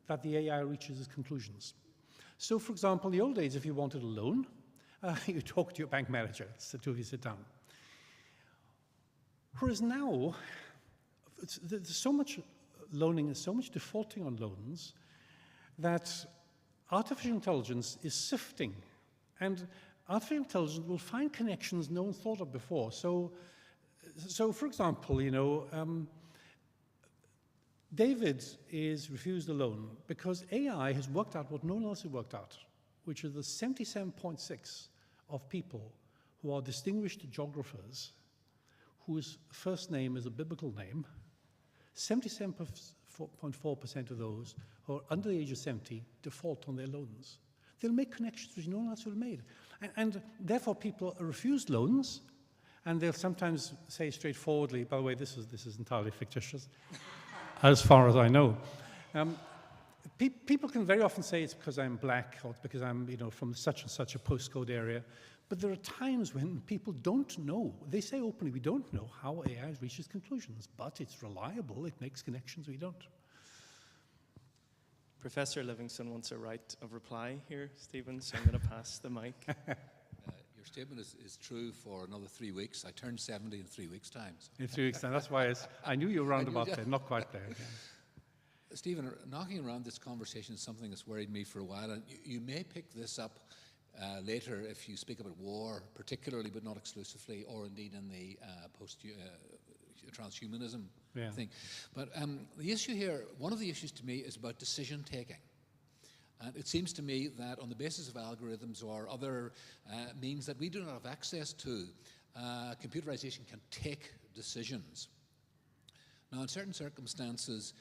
that the AI reaches its conclusions. So, for example, in the old days, if you wanted a loan, you talk to your bank manager, the two of you sit down. Whereas now, there's so much loaning and so much defaulting on loans that artificial intelligence is sifting. And artificial intelligence will find connections no one thought of before. So for example, David is refused a loan because AI has worked out what no one else has worked out, which is the 77.6 of people who are distinguished geographers whose first name is a biblical name. 77.4% of those who are under the age of 70 default on their loans. They'll make connections which no one else will have made. And therefore people are refused loans, and they'll sometimes say straightforwardly, by the way, this is entirely fictitious, as far as I know. People can very often say it's because I'm black or it's because I'm from such and such a postcode area. But there are times when people don't know. They say openly, we don't know how AI reaches conclusions, but it's reliable, it makes connections we don't. Professor Livingston wants a right of reply here, Stephen, so I'm going to pass the mic. Your statement is true for another 3 weeks. I turned 70 in 3 weeks' time. So. In 3 weeks' time, that's why I knew you were round about there, not quite there. Yeah. Stephen, knocking around this conversation is something that's worried me for a while, and you may pick this up later if you speak about war, particularly but not exclusively, or indeed in the transhumanism thing. But the issue here, one of the issues to me is about decision taking. And it seems to me that on the basis of algorithms or other means that we do not have access to, computerization can take decisions. Now, in certain circumstances,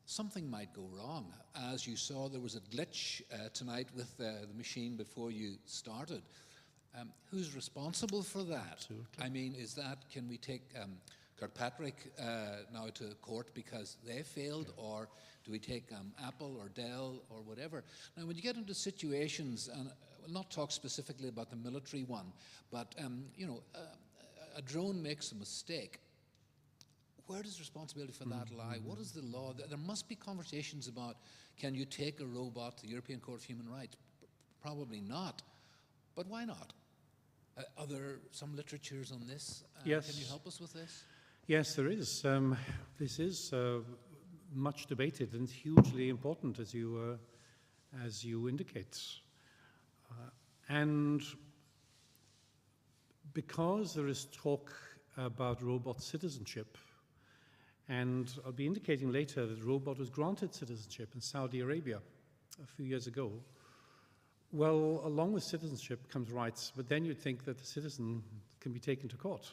something might go wrong. As you saw, there was a glitch tonight with the machine before you started. Who's responsible for that? Absolutely. I mean, can we take Kirkpatrick now to court because they failed, or do we take Apple or Dell or whatever? Now, when you get into situations, and we'll not talk specifically about the military one, but a drone makes a mistake. Where does responsibility for that lie? What is the law? There must be conversations about, can you take a robot to the European Court of Human Rights? Probably not. But why not? Are there some literatures on this? Yes. Can you help us with this? Yes, there is. This is much debated and hugely important, as you indicate. And because there is talk about robot citizenship, and I'll be indicating later that the robot was granted citizenship in Saudi Arabia a few years ago. Well, along with citizenship comes rights, but then you'd think that the citizen can be taken to court.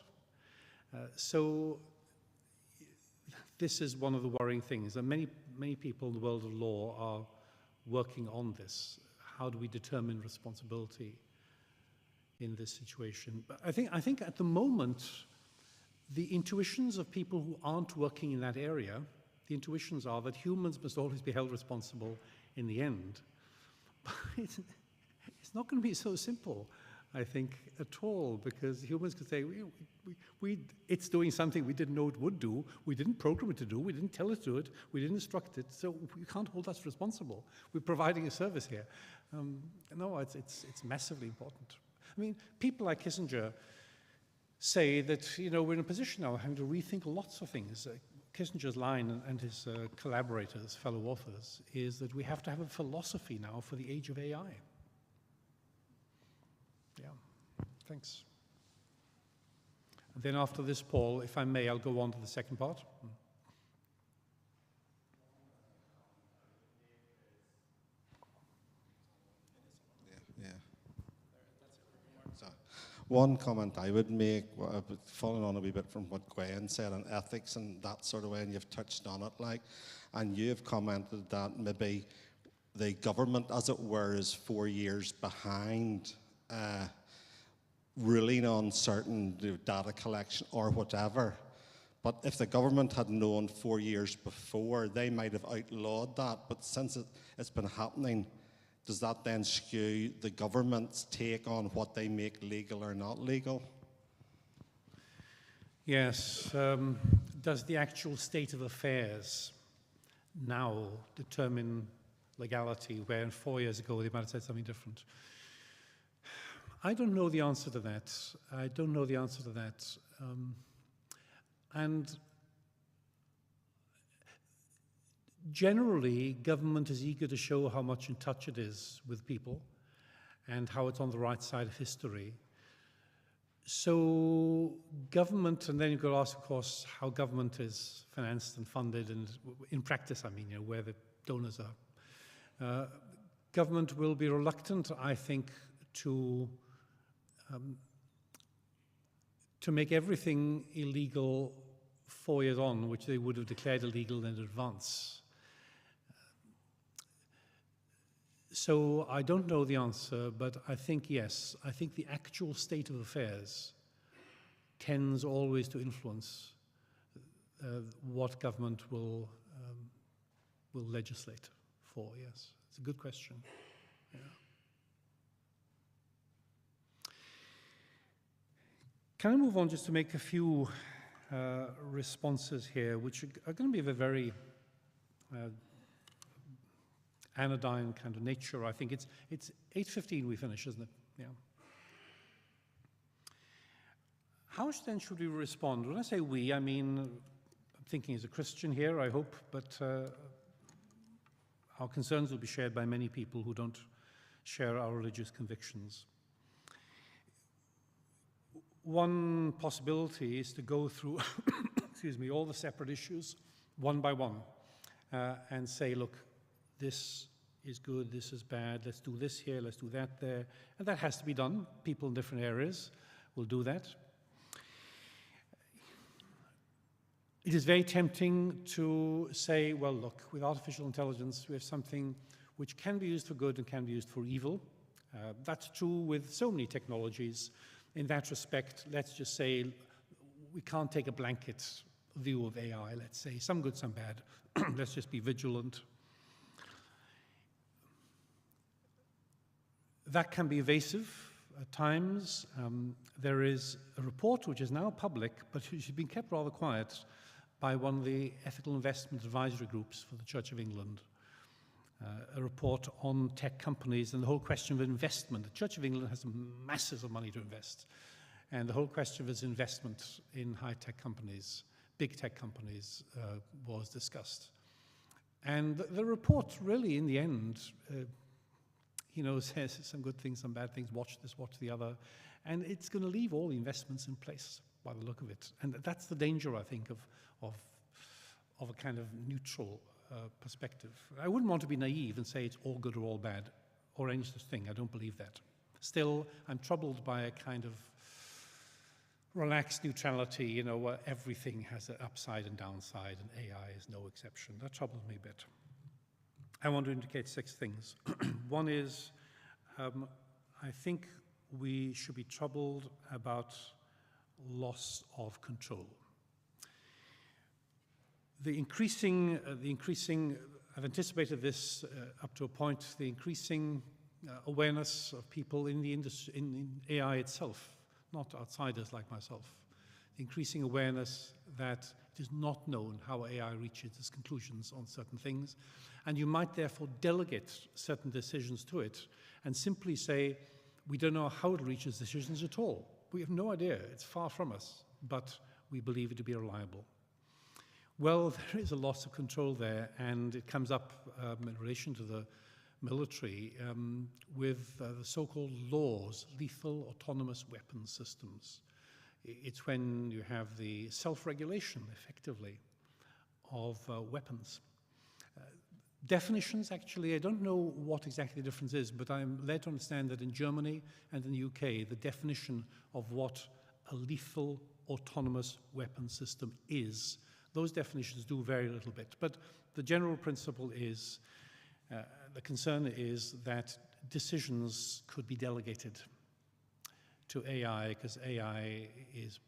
So this is one of the worrying things. And many many people in the world of law are working on this. How do we determine responsibility in this situation? But I think at the moment, the intuitions of people who aren't working in that area, the intuitions are that humans must always be held responsible in the end. But it's not going to be so simple, I think, at all, because humans could say, it's doing something we didn't know it would do, we didn't program it to do, we didn't tell it to do it, we didn't instruct it, so you can't hold us responsible. We're providing a service here. No, it's massively important. I mean, people like Kissinger say that, we're in a position now having to rethink lots of things. Kissinger's line and his collaborators, fellow authors, is that we have to have a philosophy now for the age of AI. Yeah, thanks. And then after this, Paul, if I may, I'll go on to the second part. So, one comment I would make, following on a wee bit from what Gwen said on ethics and that sort of way, and you've touched on it, and you've commented that maybe the government, as it were, is 4 years behind ruling on certain data collection or whatever. But if the government had known 4 years before, they might have outlawed that. But since it's been happening, does that then skew the government's take on what they make legal or not legal? Yes. Does the actual state of affairs now determine legality, where 4 years ago they might have said something different? I don't know the answer to that. I don't know the answer to that. And generally, government is eager to show how much in touch it is with people and how it's on the right side of history. So government, and then you've got to ask, of course, how government is financed and funded, and in practice, I mean, where the donors are. Government will be reluctant, I think, to make everything illegal 4 years on, which they would have declared illegal in advance. So I don't know the answer, but I think yes. I think the actual state of affairs tends always to influence what government will legislate for. Yes, it's a good question. Yeah. Can I move on just to make a few responses here, which are going to be of a very anodyne kind of nature. I think it's 8:15 we finish, isn't it? Yeah. How then should we respond? When I say we, I mean, I'm thinking as a Christian here, I hope, but our concerns will be shared by many people who don't share our religious convictions. One possibility is to go through, excuse me, all the separate issues one by one and say, look, this is good, this is bad, let's do this here, let's do that there. And that has to be done. People in different areas will do that. It is very tempting to say, well, look, with artificial intelligence, we have something which can be used for good and can be used for evil. That's true with so many technologies. In that respect, let's just say we can't take a blanket view of AI, let's say, some good, some bad. Let's just be vigilant. That can be evasive at times. There is a report which is now public, but which has been kept rather quiet by one of the ethical investment advisory groups for the Church of England. A report on tech companies and the whole question of investment. The Church of England has masses of money to invest, and the whole question of its investment in high-tech companies, big tech companies, was discussed. And the report really, in the end, says some good things, some bad things, watch this, watch the other, and it's going to leave all the investments in place by the look of it. And that's the danger, I think, of a kind of neutral perspective. I wouldn't want to be naive and say it's all good or all bad, or any such thing. I don't believe that. Still, I'm troubled by a kind of relaxed neutrality, you know, where everything has an upside and downside, and AI is no exception. That troubles me a bit. I want to indicate 6 things. One is, I think we should be troubled about loss of control. I've anticipated this up to a point, the increasing awareness of people in the industry, in AI itself, not outsiders like myself, the increasing awareness that it is not known how AI reaches its conclusions on certain things, and you might therefore delegate certain decisions to it and simply say, we don't know how it reaches decisions at all. We have no idea, it's far from us, but we believe it to be reliable. Well, there is a loss of control there, and it comes up in relation to the military with the so-called laws, lethal autonomous weapons systems. It's when you have the self-regulation, effectively, of weapons. Definitions, actually, I don't know what exactly the difference is, but I'm led to understand that in Germany and in the UK, the definition of what a lethal autonomous weapon system is, those definitions do vary a little bit. But the general principle is, the concern is that decisions could be delegated to AI because AI is,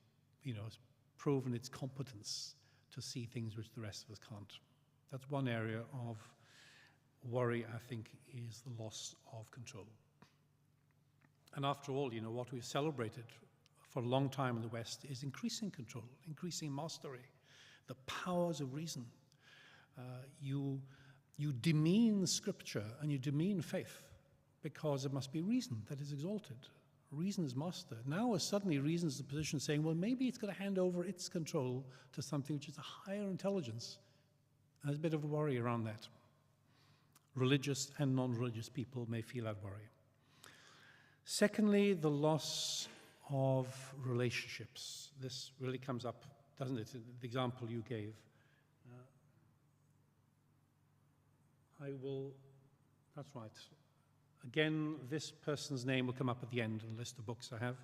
has proven its competence to see things which the rest of us can't. That's one area of worry, I think, is the loss of control. And after all, what we've celebrated for a long time in the West is increasing control, increasing mastery, the powers of reason. You demean scripture and you demean faith because it must be reason that is exalted. Reason is master. Now suddenly reason is in a position saying, well, maybe it's going to hand over its control to something which is a higher intelligence. And there's a bit of a worry around that. Religious and non-religious people may feel that worry. Secondly, the loss of relationships. This really comes up, doesn't it, in the example you gave. That's right. Again, this person's name will come up at the end in the list of books I have.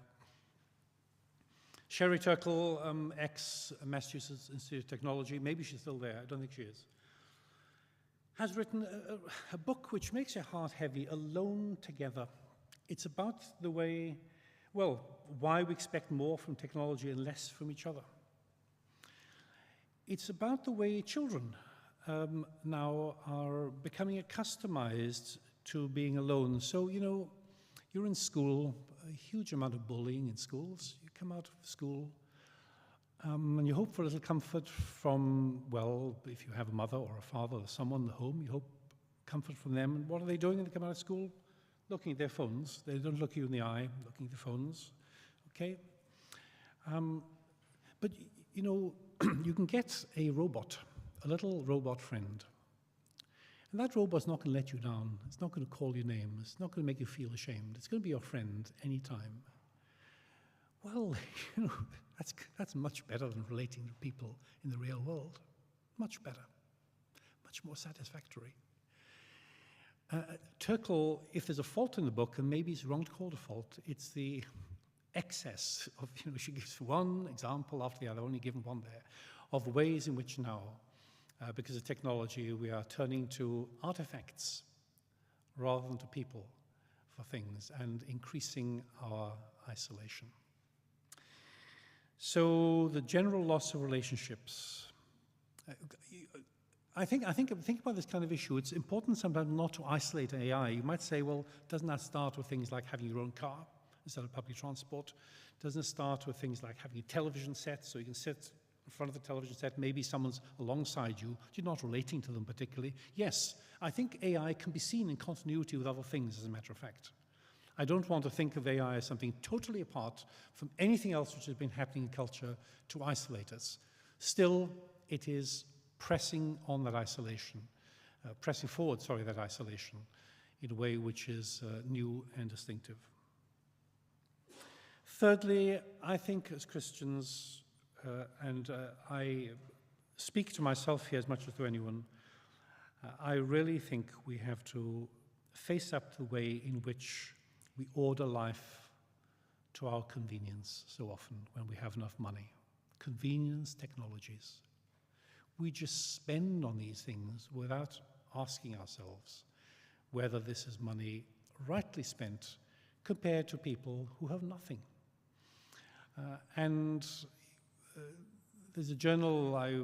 Sherry Turkle, ex-Massachusetts Institute of Technology, maybe she's still there, I don't think she is, has written a book which makes your heart heavy, Alone Together. It's about the way, why we expect more from technology and less from each other. It's about the way children now are becoming accustomed to being alone. So, you're in school, a huge amount of bullying in schools. You come out of school, and you hope for a little comfort from, if you have a mother or a father or someone in the home, you hope comfort from them. And what are they doing when they come out of school? Looking at their phones. They don't look you in the eye, looking at the phones. Okay? But, you can get a robot, a little robot friend. And that robot's not going to let you down. It's not going to call your name. It's not going to make you feel ashamed. It's going to be your friend anytime. Well, that's much better than relating to people in the real world. Much better. Much more satisfactory. Turkle, if there's a fault in the book, and maybe it's wrong to call it a fault, it's the excess of, she gives one example after the other, only given one there, of ways in which now, because of technology, we are turning to artifacts rather than to people for things and increasing our isolation. So the general loss of relationships. I think about this kind of issue. It's important sometimes not to isolate AI. You might say, well, doesn't that start with things like having your own car instead of public transport? Doesn't it start with things like having a television set so you can sit in front of the television set, maybe someone's alongside you, you're not relating to them particularly? Yes, I think AI can be seen in continuity with other things, as a matter of fact. I don't want to think of AI as something totally apart from anything else which has been happening in culture to isolate us. Still, it is pressing on that isolation, pressing forward, that isolation in a way which is new and distinctive. Thirdly, I think as Christians, and I speak to myself here as much as to anyone, I really think we have to face up to the way in which we order life to our convenience so often when we have enough money. Convenience technologies. We just spend on these things without asking ourselves whether this is money rightly spent compared to people who have nothing. There's a journal I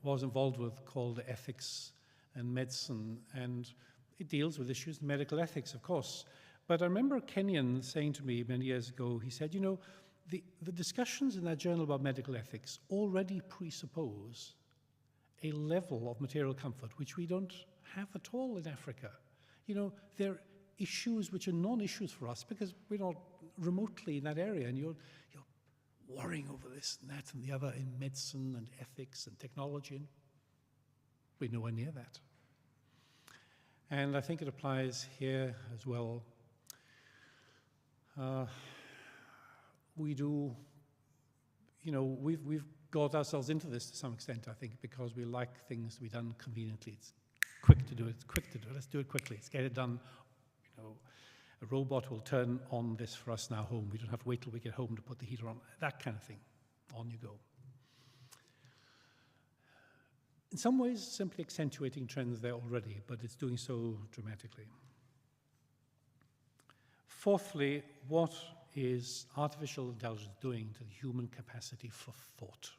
was involved with called Ethics and Medicine, and it deals with issues of medical ethics, of course. But I remember Kenyon saying to me many years ago, he said, you know, the discussions in that journal about medical ethics already presuppose a level of material comfort which we don't have at all in Africa. You know, there are issues which are non-issues for us because we're not remotely in that area, and you're worrying over this and that and the other in medicine and ethics and technology, and we're nowhere near that. And I think it applies here as well. We've got ourselves into this to some extent, I think, because we like things to be done conveniently. It's quick to do it, let's do it quickly, let's get it done. You know, a robot will turn on this for us now home. We don't have to wait till we get home to put the heater on, that kind of thing. On you go. In some ways, simply accentuating trends there already, but it's doing so dramatically. Fourthly, what is artificial intelligence doing to the human capacity for thought?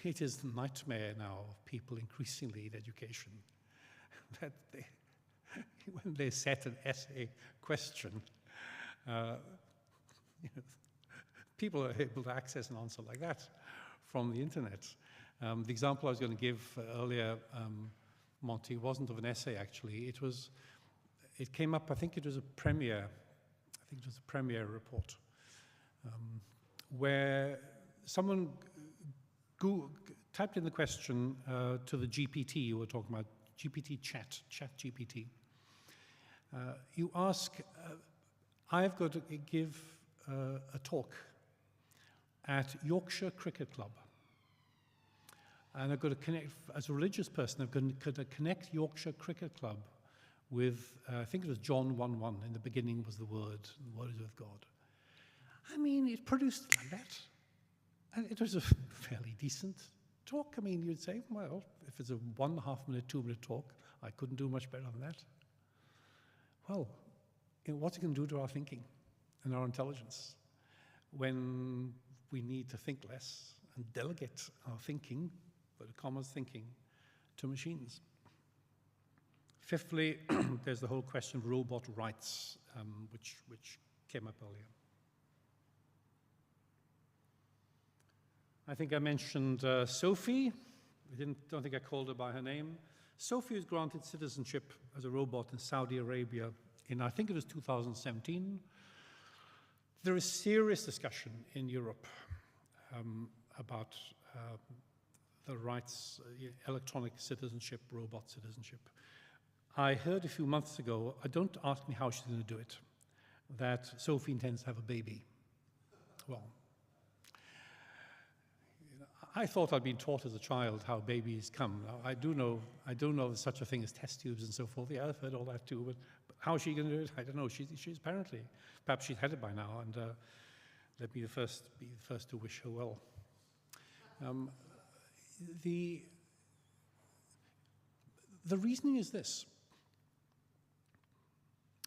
It is the nightmare now of people increasingly in education that when they set an essay question, people are able to access an answer like that from the internet. The example I was going to give earlier, Monty, wasn't of an essay actually. It came up, I think it was a Premier report, where someone typed in the question to the GPT you were talking about, chat GPT. You ask, I've got to give a talk at Yorkshire Cricket Club. And I've got to connect, as a religious person, I've got to connect Yorkshire Cricket Club with, I think it was John 1:1. In the beginning was the Word is with God. I mean, it produced like that. And it was a fairly decent talk. I mean, you'd say, well, if it's a 1.5 minute, 2 minute talk, I couldn't do much better than that. Well, what's it going to do to our thinking and our intelligence when we need to think less and delegate our thinking, but commas thinking, to machines? Fifthly, there's the whole question of robot rights, which came up earlier. I think I mentioned Sophie. Don't think I called her by her name. Sophie was granted citizenship as a robot in Saudi Arabia in, I think it was 2017. There is serious discussion in Europe about the rights, electronic citizenship, robot citizenship. I heard a few months ago, don't ask me how she's going to do it, that Sophie intends to have a baby. Well, I thought I'd been taught as a child how babies come. Now, I do know there's such a thing as test tubes and so forth. Yeah, I've heard all that too, but how is she going to do it? I don't know. She's apparently, perhaps she's had it by now, and let me be the first to wish her well. The reasoning is this,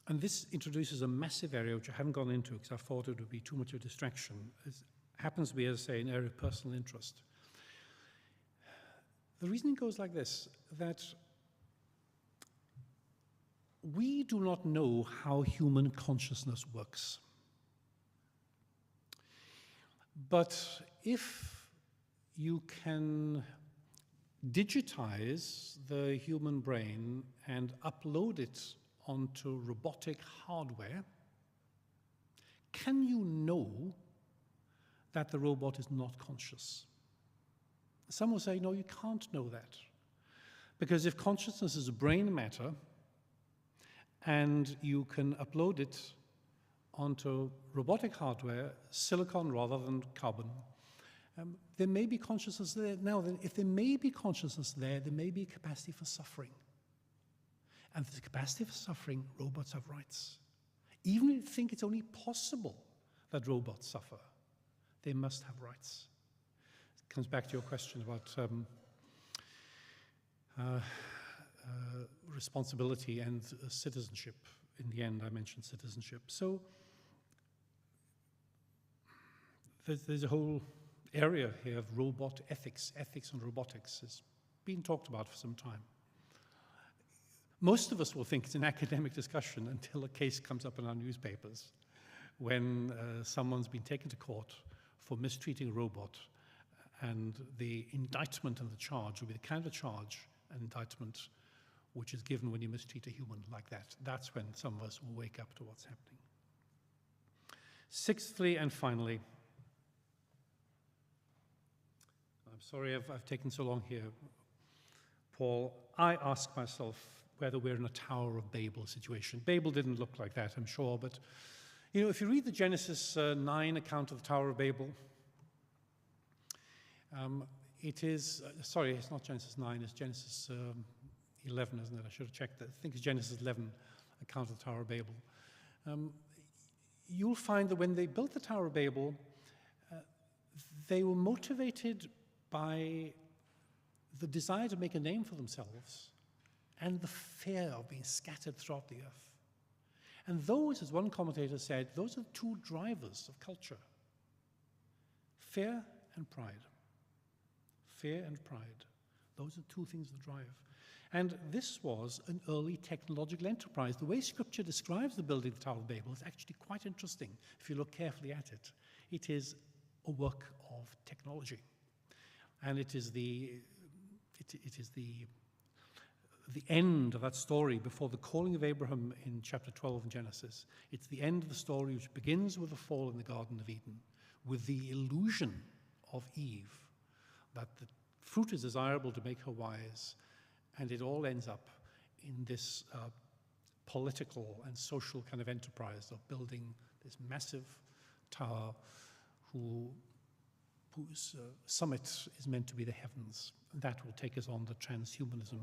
and this introduces a massive area which I haven't gone into because I thought it would be too much of a distraction. It happens to be, as I say, an area of personal interest. The reasoning goes like this, that we do not know how human consciousness works. But if you can digitize the human brain and upload it onto robotic hardware, can you know that the robot is not conscious? Some will say, no, you can't know that. Because if consciousness is brain matter, and you can upload it onto robotic hardware, silicon rather than carbon, there may be consciousness there. Now, if there may be consciousness there may be capacity for suffering. And if there's capacity for suffering, robots have rights. Even if you think it's only possible that robots suffer, they must have rights. It comes back to your question about responsibility and citizenship. In the end, I mentioned citizenship. So there's a whole area here of robot ethics. Ethics and robotics has been talked about for some time. Most of us will think it's an academic discussion until a case comes up in our newspapers when someone's been taken to court for mistreating a robot, and the indictment and the charge will be the kind of charge and indictment which is given when you mistreat a human like that. That's when some of us will wake up to what's happening. Sixthly and finally, I'm sorry I've taken so long here, Paul, I ask myself whether we're in a Tower of Babel situation. Babel didn't look like that, I'm sure, but you know, if you read the Genesis 9 account of the Tower of Babel, it is, sorry, it's not Genesis 9, it's Genesis 11, isn't it? I should have checked that. I think it's Genesis 11 account of the Tower of Babel. You'll find that when they built the Tower of Babel, they were motivated by the desire to make a name for themselves and the fear of being scattered throughout the earth. And those, as one commentator said, those are the two drivers of culture: fear and pride. Fear and pride. Those are two things that drive. And this was an early technological enterprise. The way Scripture describes the building of the Tower of Babel is actually quite interesting if you look carefully at it. It is a work of technology. And it is the end of that story before the calling of Abraham in chapter 12 in Genesis. It's the end of the story which begins with the fall in the Garden of Eden, with the illusion of Eve that the fruit is desirable to make her wise, and it all ends up in this political and social kind of enterprise of building this massive tower whose summit is meant to be the heavens. That will take us on to transhumanism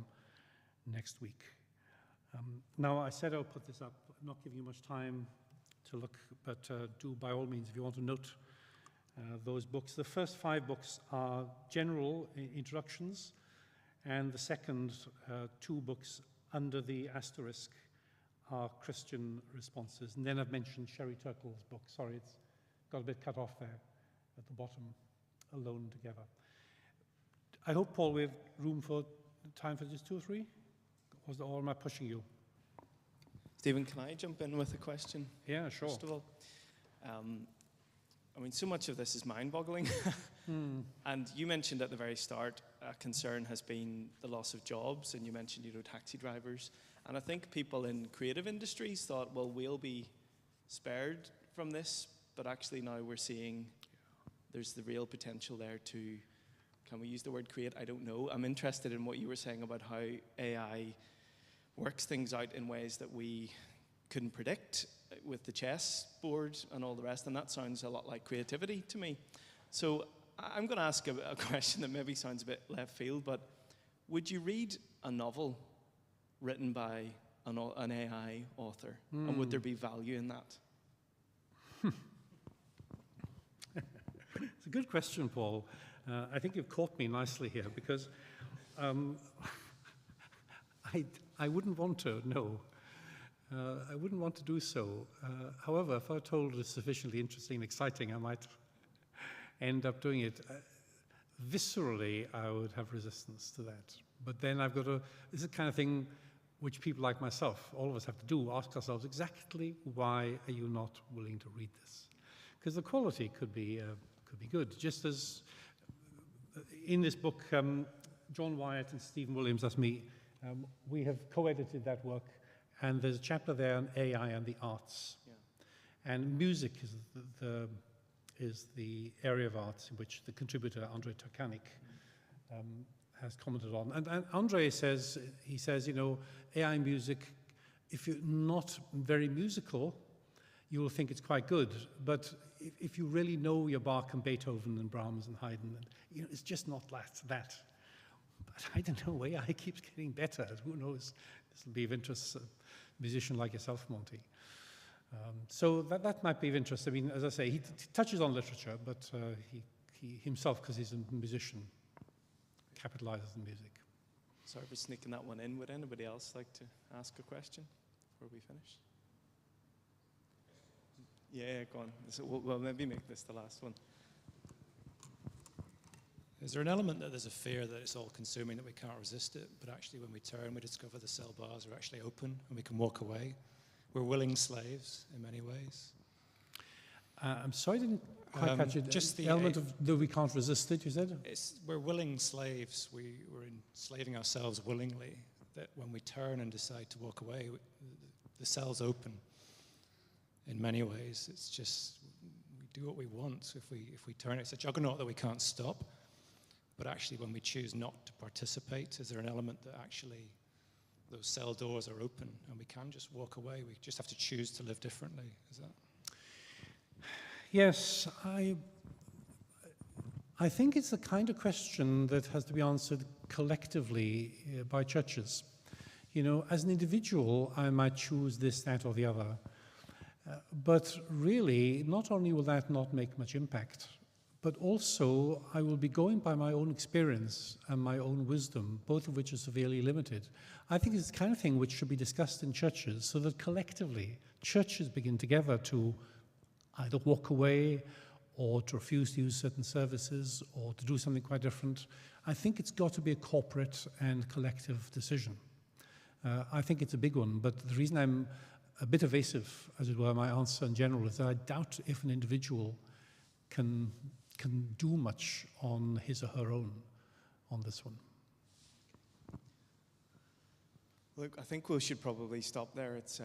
next week. Now, I said I'll put this up. I'm not giving you much time to look, but do by all means, if you want to note those books. The first 5 books are general introductions, and the second 2 books under the asterisk are Christian responses. And then I've mentioned Sherry Turkle's book. Sorry, it's got a bit cut off there at the bottom, Alone Together. I hope, Paul, we have room for time for just 2 or 3? Or am I pushing you? Stephen, can I jump in with a question? Yeah, sure. First of all, I mean, so much of this is mind-boggling. And you mentioned at the very start, a concern has been the loss of jobs, and you mentioned, taxi drivers. And I think people in creative industries thought, well, we'll be spared from this, but actually now we're seeing there's the real potential there to, can we use the word create? I don't know. I'm interested in what you were saying about how AI works things out in ways that we couldn't predict with the chess board and all the rest, and that sounds a lot like creativity to me. So I'm going to ask a question that maybe sounds a bit left field, but would you read a novel written by an AI author, and would there be value in that? It's a good question, Paul. I think you've caught me nicely here, because I wouldn't want to, no. I wouldn't want to do so. However, if I were told it's sufficiently interesting and exciting, I might end up doing it. Viscerally, I would have resistance to that. But then I've got to, this is the kind of thing which people like myself, all of us have to do, ask ourselves exactly why are you not willing to read this? Because the quality could be good. Just as in this book, John Wyatt and Stephen Williams, that's me, we have co-edited that work, and there's a chapter there on AI and the arts. Yeah. And music is the area of arts in which the contributor, Andrei Tarkanik, has commented on. And Andrei says, AI music, if you're not very musical, you will think it's quite good. But if you really know your Bach and Beethoven and Brahms and Haydn, it's just not that. But I don't know, AI keeps getting better. Who knows? This will be of interest to a musician like yourself, Monty. So that might be of interest. I mean, as I say, he touches on literature, but he himself, because he's a musician, capitalizes on music. Sorry for sneaking that one in. Would anybody else like to ask a question before we finish? Yeah, go on. So we'll maybe make this the last one. Is there an element that there's a fear that it's all consuming, that we can't resist it, but actually when we turn, we discover the cell bars are actually open and we can walk away? We're willing slaves in many ways. I'm sorry, I didn't quite catch it. Just the element of that we can't resist it, you said? We're willing slaves. We're enslaving ourselves willingly, that when we turn and decide to walk away, the cell's open in many ways. It's just, we do what we want. If we turn, it's a juggernaut that we can't stop. But actually, when we choose not to participate, is there an element that actually those cell doors are open and we can just walk away? We just have to choose to live differently. Is that? Yes, I think it's the kind of question that has to be answered collectively by churches. You know, as an individual, I might choose this, that, or the other. But really, not only will that not make much impact, but also I will be going by my own experience and my own wisdom, both of which are severely limited. I think it's the kind of thing which should be discussed in churches so that collectively churches begin together to either walk away or to refuse to use certain services or to do something quite different. I think it's got to be a corporate and collective decision. I think it's a big one, but the reason I'm a bit evasive, as it were, my answer in general is that I doubt if an individual can do much on his or her own on this one. Look, I think we should probably stop there. It's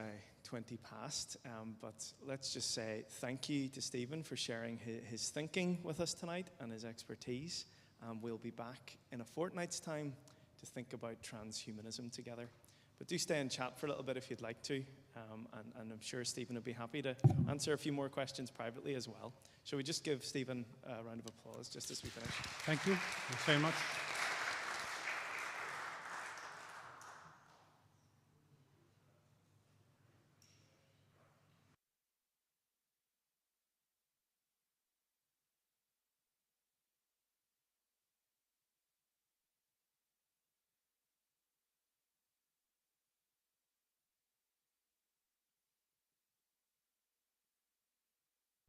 20 past, but let's just say thank you to Stephen for sharing his thinking with us tonight and his expertise. We'll be back in a fortnight's time to think about transhumanism together. But do stay and chat for a little bit if you'd like to, and I'm sure Stephen would be happy to answer a few more questions privately as well. Shall we just give Stephen a round of applause just as we finish? Thank you. Thanks very much.